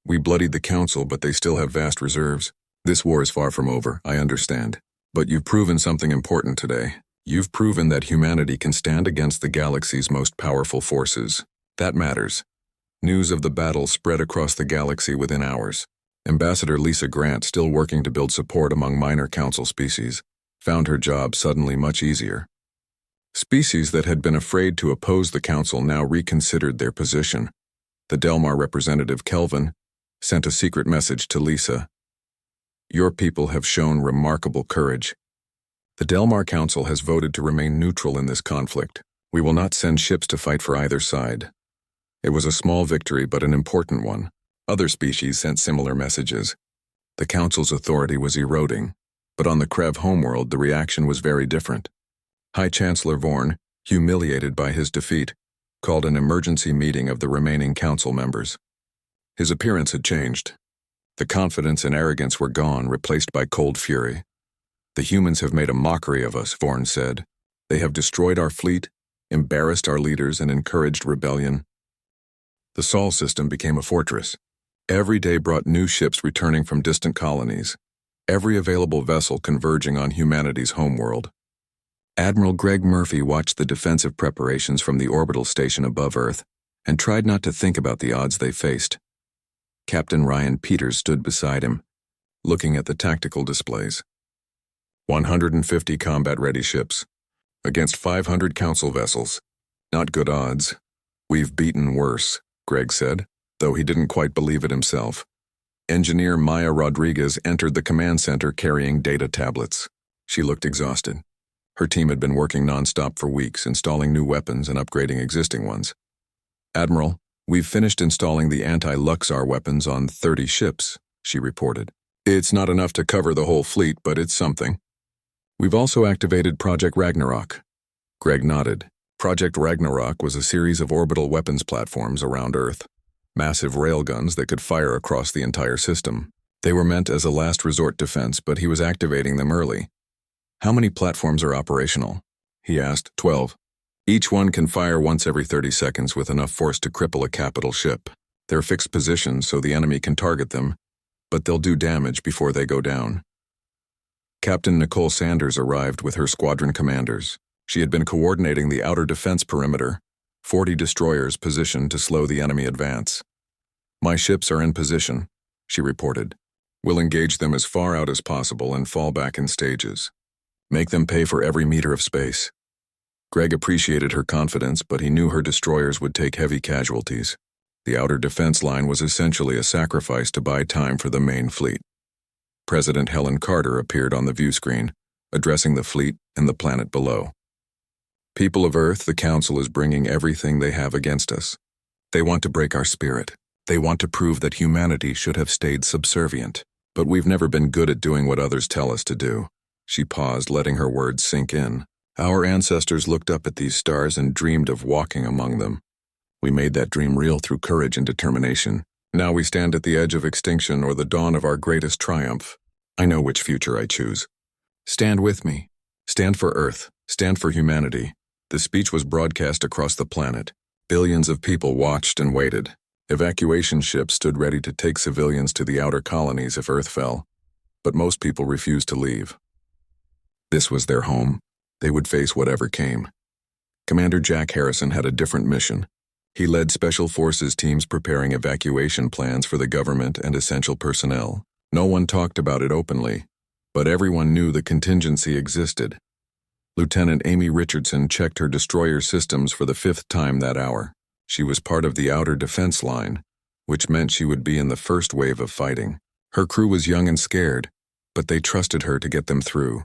We bloodied the Council, but they still have vast reserves. This war is far from over, I understand. But you've proven something important today. You've proven that humanity can stand against the galaxy's most powerful forces. That matters." News of the battle spread across the galaxy within hours. Ambassador Lisa Grant, still working to build support among minor Council species, found her job suddenly much easier. Species that had been afraid to oppose the Council now reconsidered their position. The Delmar representative, Kelvin, sent a secret message to Lisa. "Your people have shown remarkable courage. The Delmar Council has voted to remain neutral in this conflict. We will not send ships to fight for either side." It was a small victory, but an important one. Other species sent similar messages. The Council's authority was eroding, but on the Krev homeworld the reaction was very different. High Chancellor Vorn, humiliated by his defeat, called an emergency meeting of the remaining Council members. His appearance had changed. The confidence and arrogance were gone, replaced by cold fury. "The humans have made a mockery of us," Vorn said. "They have destroyed our fleet, embarrassed our leaders, and encouraged rebellion." The Sol system became a fortress. Every day brought new ships returning from distant colonies, every available vessel converging on humanity's homeworld. Admiral Greg Murphy watched the defensive preparations from the orbital station above Earth and tried not to think about the odds they faced. Captain Ryan Peters stood beside him, looking at the tactical displays. 150 combat-ready ships, against 500 Council vessels. Not good odds. "We've beaten worse," Greg said, though he didn't quite believe it himself. Engineer Maya Rodriguez entered the command center carrying data tablets. She looked exhausted. Her team had been working nonstop for weeks, installing new weapons and upgrading existing ones. "Admiral, we've finished installing the anti-Luxar weapons on 30 ships," she reported. It's not enough to cover the whole fleet, but it's something. We've also activated Project Ragnarok. Greg nodded. Project Ragnarok was a series of orbital weapons platforms around Earth. Massive railguns that could fire across the entire system. They were meant as a last resort defense, but he was activating them early. How many platforms are operational? He asked. 12. Each one can fire once every 30 seconds with enough force to cripple a capital ship. They're fixed positions so the enemy can target them, but they'll do damage before they go down. Captain Nicole Sanders arrived with her squadron commanders. She had been coordinating the outer defense perimeter, 40 destroyers positioned to slow the enemy advance. My ships are in position, she reported. We'll engage them as far out as possible and fall back in stages. Make them pay for every meter of space. Greg appreciated her confidence, but he knew her destroyers would take heavy casualties. The outer defense line was essentially a sacrifice to buy time for the main fleet. President Helen Carter appeared on the view screen, addressing the fleet and the planet below. People of Earth, the Council is bringing everything they have against us. They want to break our spirit. They want to prove that humanity should have stayed subservient. But we've never been good at doing what others tell us to do. She paused, letting her words sink in. Our ancestors looked up at these stars and dreamed of walking among them. We made that dream real through courage and determination. Now we stand at the edge of extinction or the dawn of our greatest triumph. I know which future I choose. Stand with me. Stand for Earth. Stand for humanity. The speech was broadcast across the planet. Billions of people watched and waited. Evacuation ships stood ready to take civilians to the outer colonies if Earth fell. But most people refused to leave. This was their home. They would face whatever came. Commander Jack Harrison had a different mission. He led Special Forces teams preparing evacuation plans for the government and essential personnel. No one talked about it openly, but everyone knew the contingency existed. Lieutenant Amy Richardson checked her destroyer systems for the 5th time that hour. She was part of the outer defense line, which meant she would be in the first wave of fighting. Her crew was young and scared, but they trusted her to get them through.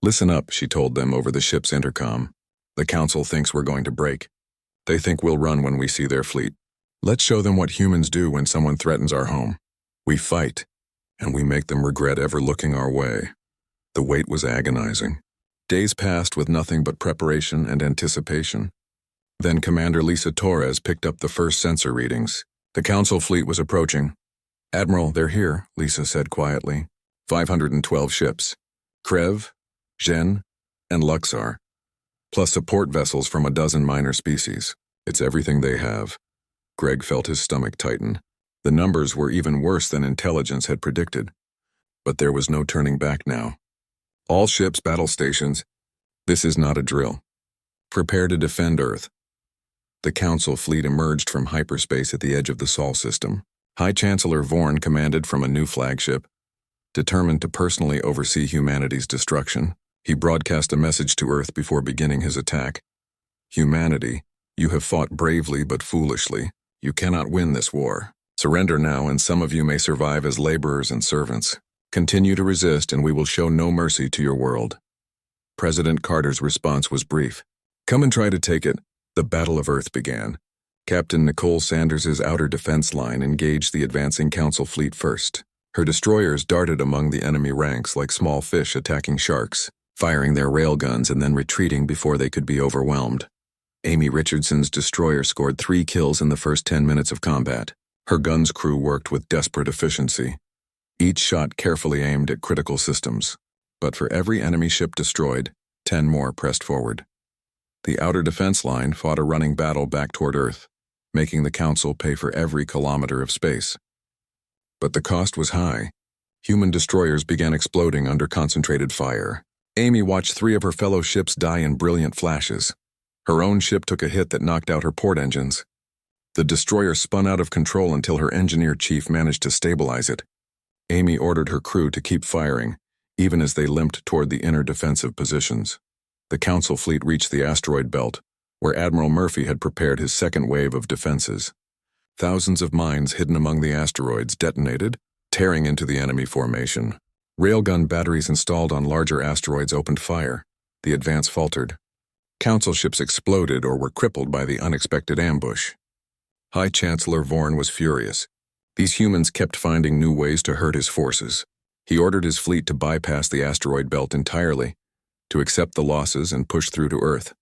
Listen up, she told them over the ship's intercom. The Council thinks we're going to break. They think we'll run when we see their fleet. Let's show them what humans do when someone threatens our home. We fight, and we make them regret ever looking our way. The wait was agonizing. Days passed with nothing but preparation and anticipation. Then Commander Lisa Torres picked up the first sensor readings. The Council fleet was approaching. Admiral, they're here, Lisa said quietly. 512 ships. Krev, Gen, and Luxar, plus support vessels from a dozen minor species. It's everything they have. Greg felt his stomach tighten. The numbers were even worse than intelligence had predicted. But there was no turning back now. All ships, battle stations. This is not a drill. Prepare to defend Earth. The Council fleet emerged from hyperspace at the edge of the Sol system. High Chancellor Vorn commanded from a new flagship, determined to personally oversee humanity's destruction. He broadcast a message to Earth before beginning his attack. Humanity, you have fought bravely but foolishly. You cannot win this war. Surrender now, and some of you may survive as laborers and servants. Continue to resist, and we will show no mercy to your world. President Carter's response was brief. Come and try to take it. The Battle of Earth began. Captain Nicole Sanders' outer defense line engaged the advancing Council fleet first. Her destroyers darted among the enemy ranks like small fish attacking sharks, firing their railguns and then retreating before they could be overwhelmed. Amy Richardson's destroyer scored 3 kills in the first 10 minutes of combat. Her gun's crew worked with desperate efficiency. Each shot carefully aimed at critical systems. But for every enemy ship destroyed, 10 more pressed forward. The outer defense line fought a running battle back toward Earth, making the Council pay for every kilometer of space. But the cost was high. Human destroyers began exploding under concentrated fire. Amy watched 3 of her fellow ships die in brilliant flashes. Her own ship took a hit that knocked out her port engines. The destroyer spun out of control until her engineer chief managed to stabilize it. Amy ordered her crew to keep firing, even as they limped toward the inner defensive positions. The Council fleet reached the asteroid belt, where Admiral Murphy had prepared his second wave of defenses. Thousands of mines hidden among the asteroids detonated, tearing into the enemy formation. Railgun batteries installed on larger asteroids opened fire. The advance faltered. Council ships exploded or were crippled by the unexpected ambush. High Chancellor Vorn was furious. These humans kept finding new ways to hurt his forces. He ordered his fleet to bypass the asteroid belt entirely, to accept the losses and push through to Earth.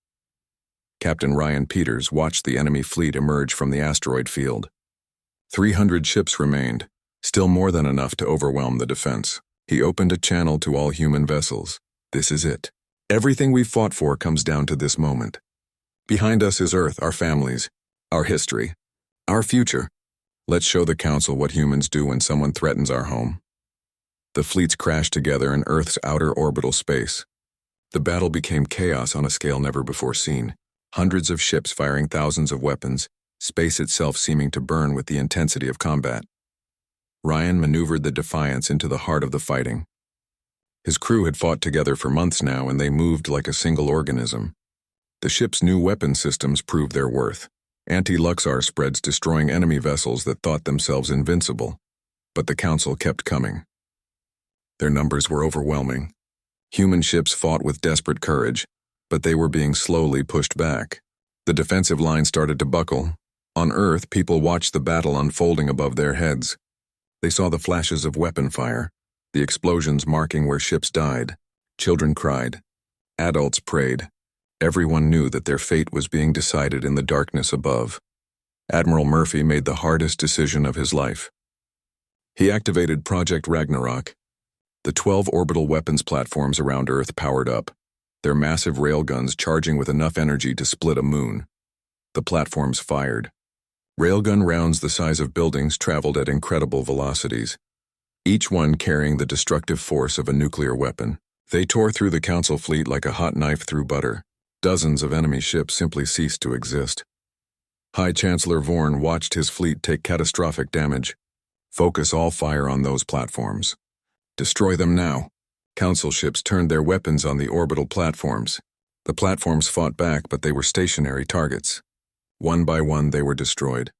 Captain Ryan Peters watched the enemy fleet emerge from the asteroid field. 300 ships remained, still more than enough to overwhelm the defense. He opened a channel to all human vessels. This is it. Everything we've fought for comes down to this moment. Behind us is Earth, our families, our history, our future. Let's show the Council what humans do when someone threatens our home. The fleets crashed together in Earth's outer orbital space. The battle became chaos on a scale never before seen. Hundreds of ships firing thousands of weapons, space itself seeming to burn with the intensity of combat. Ryan maneuvered the Defiance into the heart of the fighting. His crew had fought together for months now, and they moved like a single organism. The ship's new weapon systems proved their worth. Anti-Luxar spreads destroying enemy vessels that thought themselves invincible. But the Council kept coming. Their numbers were overwhelming. Human ships fought with desperate courage, but they were being slowly pushed back. The defensive line started to buckle. On Earth, people watched the battle unfolding above their heads. They saw the flashes of weapon fire, the explosions marking where ships died. Children cried. Adults prayed. Everyone knew that their fate was being decided in the darkness above. Admiral Murphy made the hardest decision of his life. He activated Project Ragnarok. The 12 orbital weapons platforms around Earth powered up, their massive railguns charging with enough energy to split a moon. The platforms fired. Railgun rounds the size of buildings traveled at incredible velocities, each one carrying the destructive force of a nuclear weapon. They tore through the Council fleet like a hot knife through butter. Dozens of enemy ships simply ceased to exist. High Chancellor Vorn watched his fleet take catastrophic damage. Focus all fire on those platforms. Destroy them now. Council ships turned their weapons on the orbital platforms. The platforms fought back, but they were stationary targets. One by one, they were destroyed.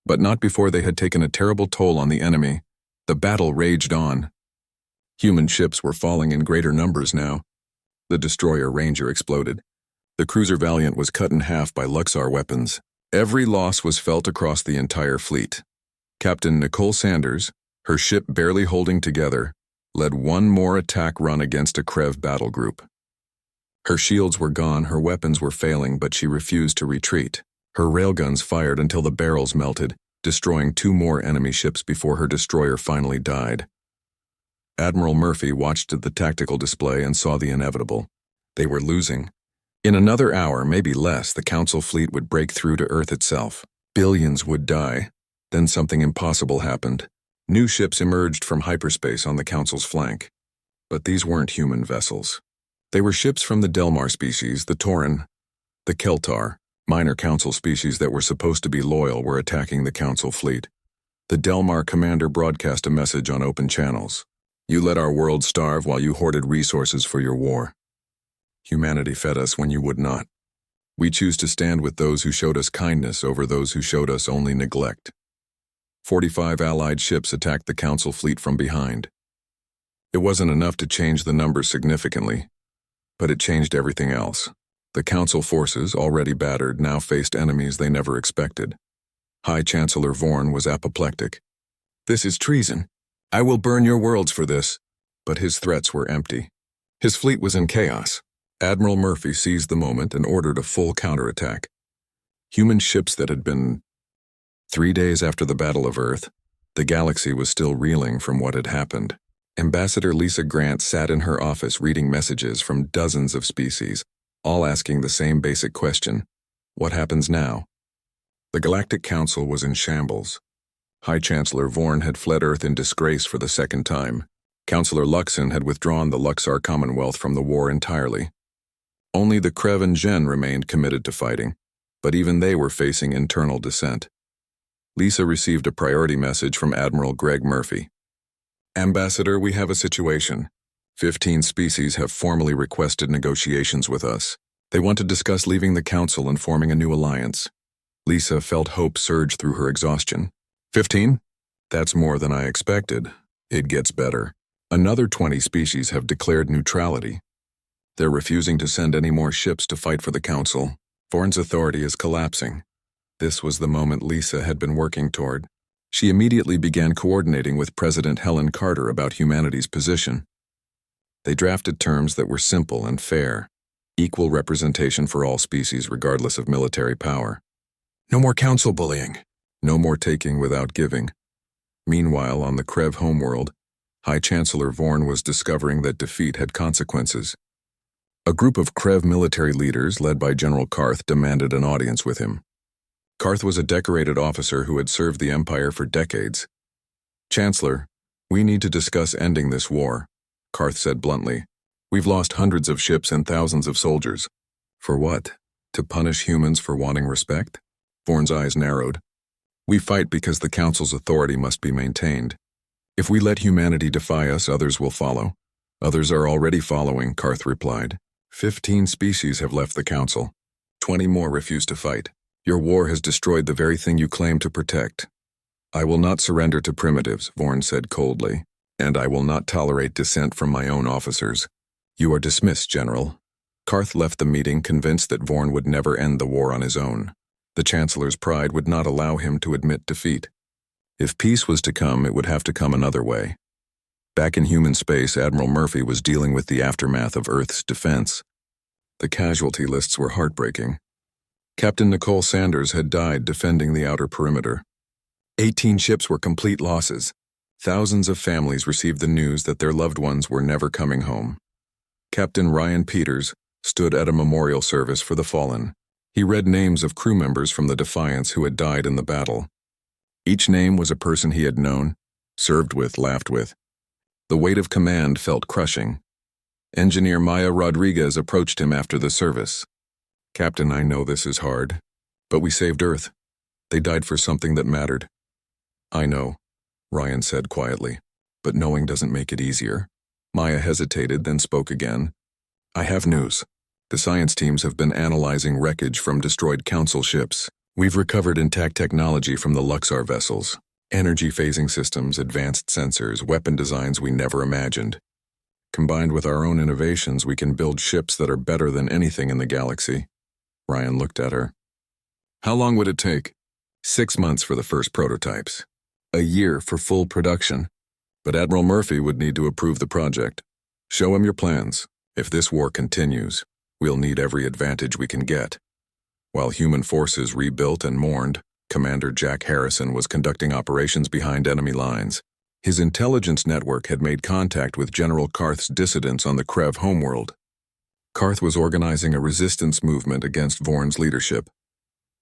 But not before they had taken a terrible toll on the enemy. The battle raged on. Human ships were falling in greater numbers now. The destroyer Ranger exploded. The cruiser Valiant was cut in half by Luxar weapons. Every loss was felt across the entire fleet. Captain Nicole Sanders, her ship barely holding together, led one more attack run against a Krev battle group. Her shields were gone, her weapons were failing, but she refused to retreat. Her railguns fired until the barrels melted, destroying 2 more enemy ships before her destroyer finally died. Admiral Murphy watched the tactical display and saw the inevitable. They were losing. In another hour, maybe less, the Council fleet would break through to Earth itself. Billions would die. Then something impossible happened. New ships emerged from hyperspace on the Council's flank. But these weren't human vessels. They were ships from the Delmar species, the Tauren, the Keltar, minor Council species that were supposed to be loyal, were attacking the Council fleet. The Delmar commander broadcast a message on open channels. You let our world starve while you hoarded resources for your war. Humanity fed us when you would not. We choose to stand with those who showed us kindness over those who showed us only neglect. 45 Allied ships attacked the Council fleet from behind. It wasn't enough to change the numbers significantly, but it changed everything else. The Council forces, already battered, now faced enemies they never expected. High Chancellor Vorn was apoplectic. This is treason. I will burn your worlds for this. But his threats were empty. His fleet was in chaos. Admiral Murphy seized the moment and ordered a full counterattack. Human ships that had been... 3 days after the Battle of Earth, the galaxy was still reeling from what had happened. Ambassador Lisa Grant sat in her office reading messages from dozens of species, all asking the same basic question: what happens now? The Galactic Council was in shambles. High Chancellor Vorn had fled Earth in disgrace for the 2nd time. Councillor Luxon had withdrawn the Luxar Commonwealth from the war entirely. Only the Krev and Gen remained committed to fighting, but even they were facing internal dissent. Lisa received a priority message from Admiral Greg Murphy. Ambassador, we have a situation. 15 species have formally requested negotiations with us. They want to discuss leaving the Council and forming a new alliance. Lisa felt hope surge through her exhaustion. 15? That's more than I expected. It gets better. Another 20 species have declared neutrality. They're refusing to send any more ships to fight for the Council. Vorn's authority is collapsing. This was the moment Lisa had been working toward. She immediately began coordinating with President Helen Carter about humanity's position. They drafted terms that were simple and fair: equal representation for all species regardless of military power. No more council bullying. No more taking without giving. Meanwhile, on the Krev homeworld, High Chancellor Vorn was discovering that defeat had consequences. A group of Krev military leaders, led by General Karth, demanded an audience with him. Karth was a decorated officer who had served the Empire for decades. "Chancellor, we need to discuss ending this war," Karth said bluntly. "We've lost hundreds of ships and thousands of soldiers." "For what? To punish humans for wanting respect?" Vorn's eyes narrowed. "We fight because the Council's authority must be maintained. If we let humanity defy us, others will follow." "Others are already following," Karth replied. 15 species have left the Council. 20 more refuse to fight. Your war has destroyed the very thing you claim to protect." "I will not surrender to primitives," Vorn said coldly, "and I will not tolerate dissent from my own officers." "You are dismissed, General." Karth left the meeting convinced that Vorn would never end the war on his own. The Chancellor's pride would not allow him to admit defeat. If peace was to come, it would have to come another way. Back in human space, Admiral Murphy was dealing with the aftermath of Earth's defense. The casualty lists were heartbreaking. Captain Nicole Sanders had died defending the outer perimeter. 18 ships were complete losses. Thousands of families received the news that their loved ones were never coming home. Captain Ryan Peters stood at a memorial service for the fallen. He read names of crew members from the Defiance who had died in the battle. Each name was a person he had known, served with, laughed with. The weight of command felt crushing. Engineer Maya Rodriguez approached him after the service. "Captain, I know this is hard, but we saved Earth. They died for something that mattered." "I know," Ryan said quietly, "but knowing doesn't make it easier." Maya hesitated, then spoke again. "I have news. The science teams have been analyzing wreckage from destroyed Council ships. We've recovered intact technology from the Luxar vessels. Energy phasing systems, advanced sensors, weapon designs we never imagined. Combined with our own innovations, we can build ships that are better than anything in the galaxy." Ryan looked at her. "How long would it take?" 6 months for the first prototypes. A year for full production. But Admiral Murphy would need to approve the project. "Show him your plans. If this war continues, we'll need every advantage we can get." While human forces rebuilt and mourned, Commander Jack Harrison was conducting operations behind enemy lines. His intelligence network had made contact with General Karth's dissidents on the Krev homeworld. Karth was organizing a resistance movement against Vorn's leadership.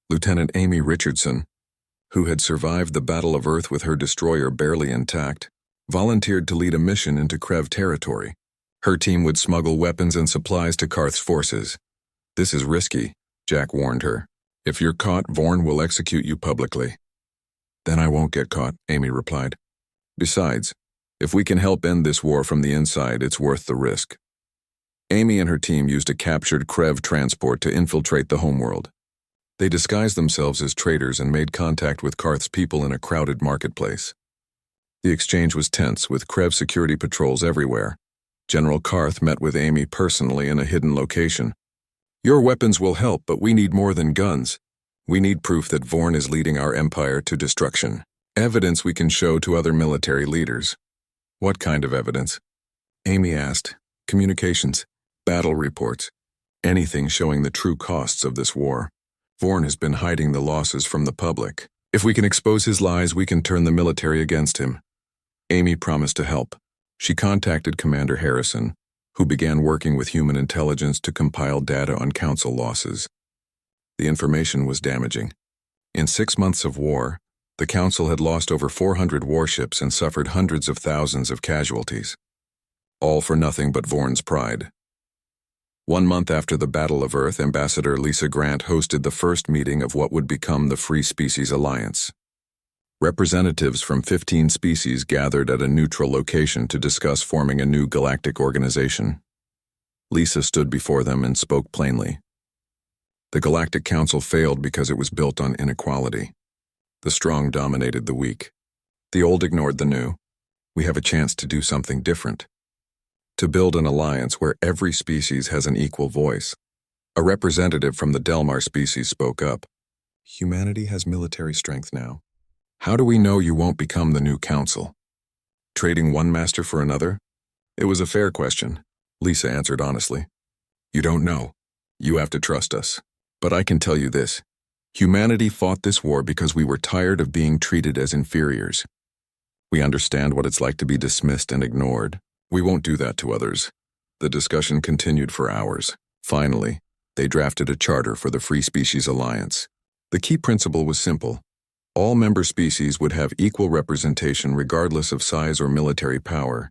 Lieutenant Amy Richardson, who had survived the Battle of Earth with her destroyer barely intact, volunteered to lead a mission into Krev territory. Her team would smuggle weapons and supplies to Karth's forces. "This is risky," Jack warned her. "If you're caught, Vorn will execute you publicly." "Then I won't get caught," Amy replied. "Besides, if we can help end this war from the inside, it's worth the risk." Amy and her team used a captured Krev transport to infiltrate the homeworld. They disguised themselves as traders and made contact with Karth's people in a crowded marketplace. The exchange was tense, with Krev security patrols everywhere. General Karth met with Amy personally in a hidden location. "Your weapons will help, but we need more than guns. We need proof that Vorn is leading our empire to destruction. Evidence we can show to other military leaders." "What kind of evidence?" Amy asked. "Communications, battle reports, anything showing the true costs of this war. Vorn has been hiding the losses from the public. If we can expose his lies, we can turn the military against him." Amy promised to help. She contacted Commander Harrison, who began working with human intelligence to compile data on Council losses. The information was damaging. In 6 months of war, the Council had lost over 400 warships and suffered hundreds of thousands of casualties. All for nothing but Vorn's pride. 1 month after the Battle of Earth, Ambassador Lisa Grant hosted the first meeting of what would become the Free Species Alliance. Representatives from 15 species gathered at a neutral location to discuss forming a new galactic organization. Lisa stood before them and spoke plainly. The Galactic Council failed because it was built on inequality. The strong dominated the weak. The old ignored the new. We have a chance to do something different. To build an alliance where every species has an equal voice. A representative from the Delmar species spoke up. "Humanity has military strength now. How do we know you won't become the new council? Trading one master for another? It was a fair question, Lisa answered honestly. You don't know. You have to trust us. But I can tell you this. Humanity fought this war because we were tired of being treated as inferiors. We understand what it's like to be dismissed and ignored. We won't do that to others. The discussion continued for hours. Finally, they drafted a charter for the Free Species Alliance. The key principle was simple. All member species would have equal representation regardless of size or military power.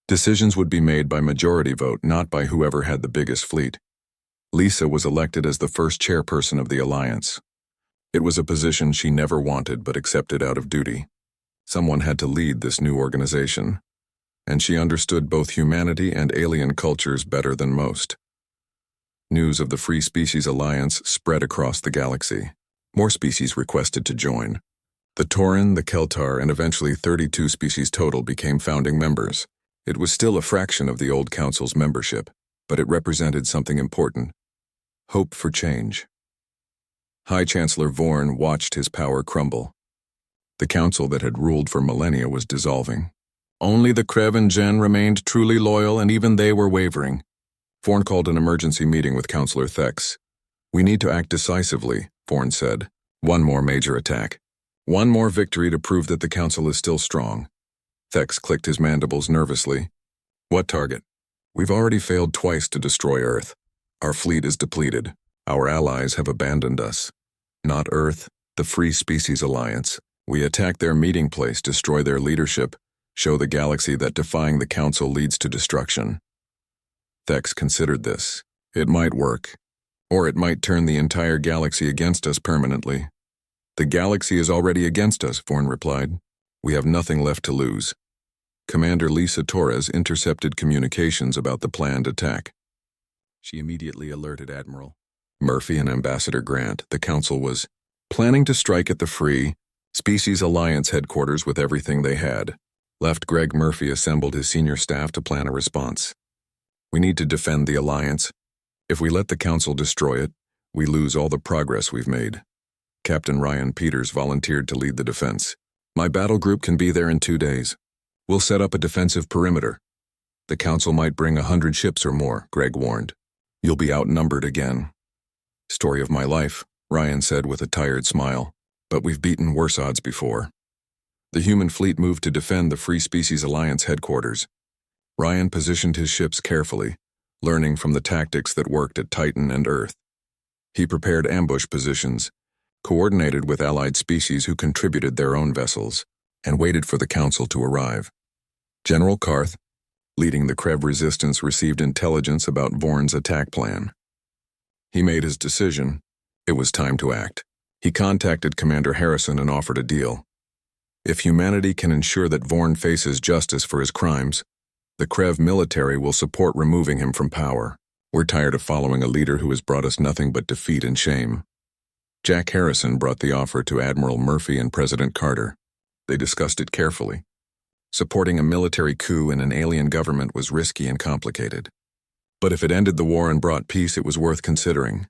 Decisions would be made by majority vote, not by whoever had the biggest fleet. Lisa was elected as the first chairperson of the alliance. It was a position she never wanted but accepted out of duty. Someone had to lead this new organization, and she understood both humanity and alien cultures better than most. News of the Free Species Alliance spread across the galaxy. More species requested to join. The Tauran, the Keltar, and eventually 32 species total became founding members. It was still a fraction of the old council's membership, but it represented something important. Hope for change. High Chancellor Vorn watched his power crumble. The council that had ruled for millennia was dissolving. Only the Krev and Jen remained truly loyal, and even they were wavering. Vorn called an emergency meeting with Councillor Thex. We need to act decisively, Vorn said. One more major attack. One more victory to prove that the council is still strong. Thex clicked his mandibles nervously. What target? We've already failed twice to destroy Earth. Our fleet is depleted. Our allies have abandoned us. Not Earth, the Free Species Alliance. We attack their meeting place, destroy their leadership, show the galaxy that defying the council leads to destruction. Thex considered this. It might work. Or it might turn the entire galaxy against us permanently. The galaxy is already against us, Vorn replied. We have nothing left to lose. Commander Lisa Torres intercepted communications about the planned attack. She immediately alerted Admiral Murphy and Ambassador Grant. The council was planning to strike at the Free Species Alliance headquarters with everything they had. Left Greg Murphy assembled his senior staff to plan a response. We need to defend the Alliance. If we let the council destroy it, we lose all the progress we've made. Captain Ryan Peters volunteered to lead the defense. My battle group can be there in 2 days. We'll set up a defensive perimeter. The council might bring 100 ships or more, Greg warned. You'll be outnumbered again. Story of my life, Ryan said with a tired smile. But we've beaten worse odds before. The human fleet moved to defend the Free Species Alliance headquarters. Ryan positioned his ships carefully, learning from the tactics that worked at Titan and Earth. He prepared ambush positions, coordinated with allied species who contributed their own vessels, and waited for the council to arrive. General Karth, leading the Krev resistance, received intelligence about Vorn's attack plan. He made his decision. It was time to act. He contacted Commander Harrison and offered a deal. If humanity can ensure that Vorn faces justice for his crimes, the Krev military will support removing him from power. We're tired of following a leader who has brought us nothing but defeat and shame. Jack Harrison brought the offer to Admiral Murphy and President Carter. They discussed it carefully. Supporting a military coup in an alien government was risky and complicated. But if it ended the war and brought peace, it was worth considering.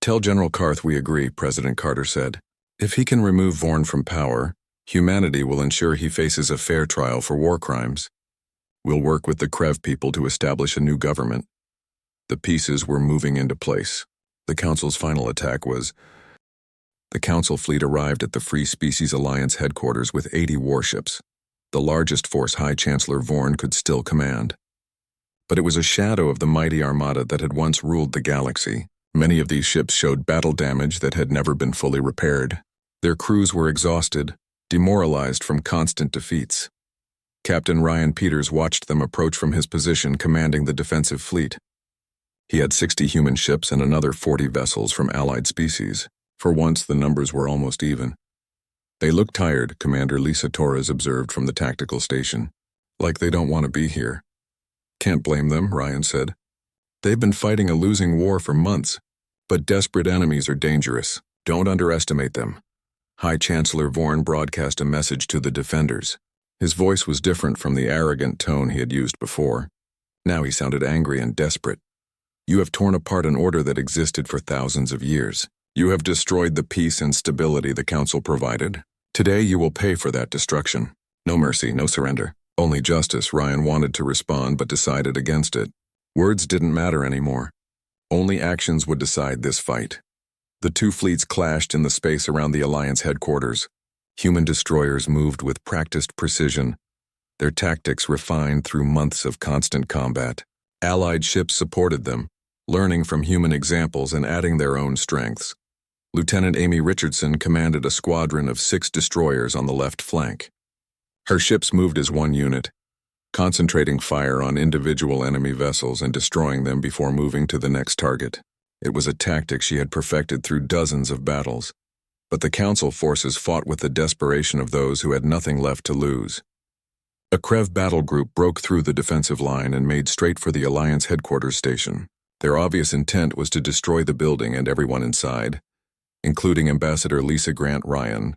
Tell General Karth we agree, President Carter said. If he can remove Vorn from power, humanity will ensure he faces a fair trial for war crimes. We'll work with the Krev people to establish a new government. The pieces were moving into place. The Council's final attack was... The Council fleet arrived at the Free Species Alliance headquarters with 80 warships, the largest force High Chancellor Vorn could still command. But it was a shadow of the mighty armada that had once ruled the galaxy. Many of these ships showed battle damage that had never been fully repaired. Their crews were exhausted, demoralized from constant defeats. Captain Ryan Peters watched them approach from his position commanding the defensive fleet. He had 60 human ships and another 40 vessels from allied species. For once, the numbers were almost even. They looked tired, Commander Lisa Torres observed from the tactical station. Like they don't want to be here. Can't blame them, Ryan said. They've been fighting a losing war for months. But desperate enemies are dangerous. Don't underestimate them. High Chancellor Vorn broadcast a message to the defenders. His voice was different from the arrogant tone he had used before. Now he sounded angry and desperate. You have torn apart an order that existed for thousands of years. You have destroyed the peace and stability the Council provided. Today you will pay for that destruction. No mercy, no surrender. Only justice. Ryan wanted to respond but decided against it. Words didn't matter anymore. Only actions would decide this fight. The two fleets clashed in the space around the Alliance headquarters. Human destroyers moved with practiced precision, their tactics refined through months of constant combat. Allied ships supported them, learning from human examples and adding their own strengths. Lieutenant Amy Richardson commanded a squadron of 6 destroyers on the left flank. Her ships moved as one unit, concentrating fire on individual enemy vessels and destroying them before moving to the next target. It was a tactic she had perfected through dozens of battles, but the Council forces fought with the desperation of those who had nothing left to lose. A Krev battle group broke through the defensive line and made straight for the Alliance headquarters station. Their obvious intent was to destroy the building and everyone inside, including Ambassador Lisa Grant Ryan,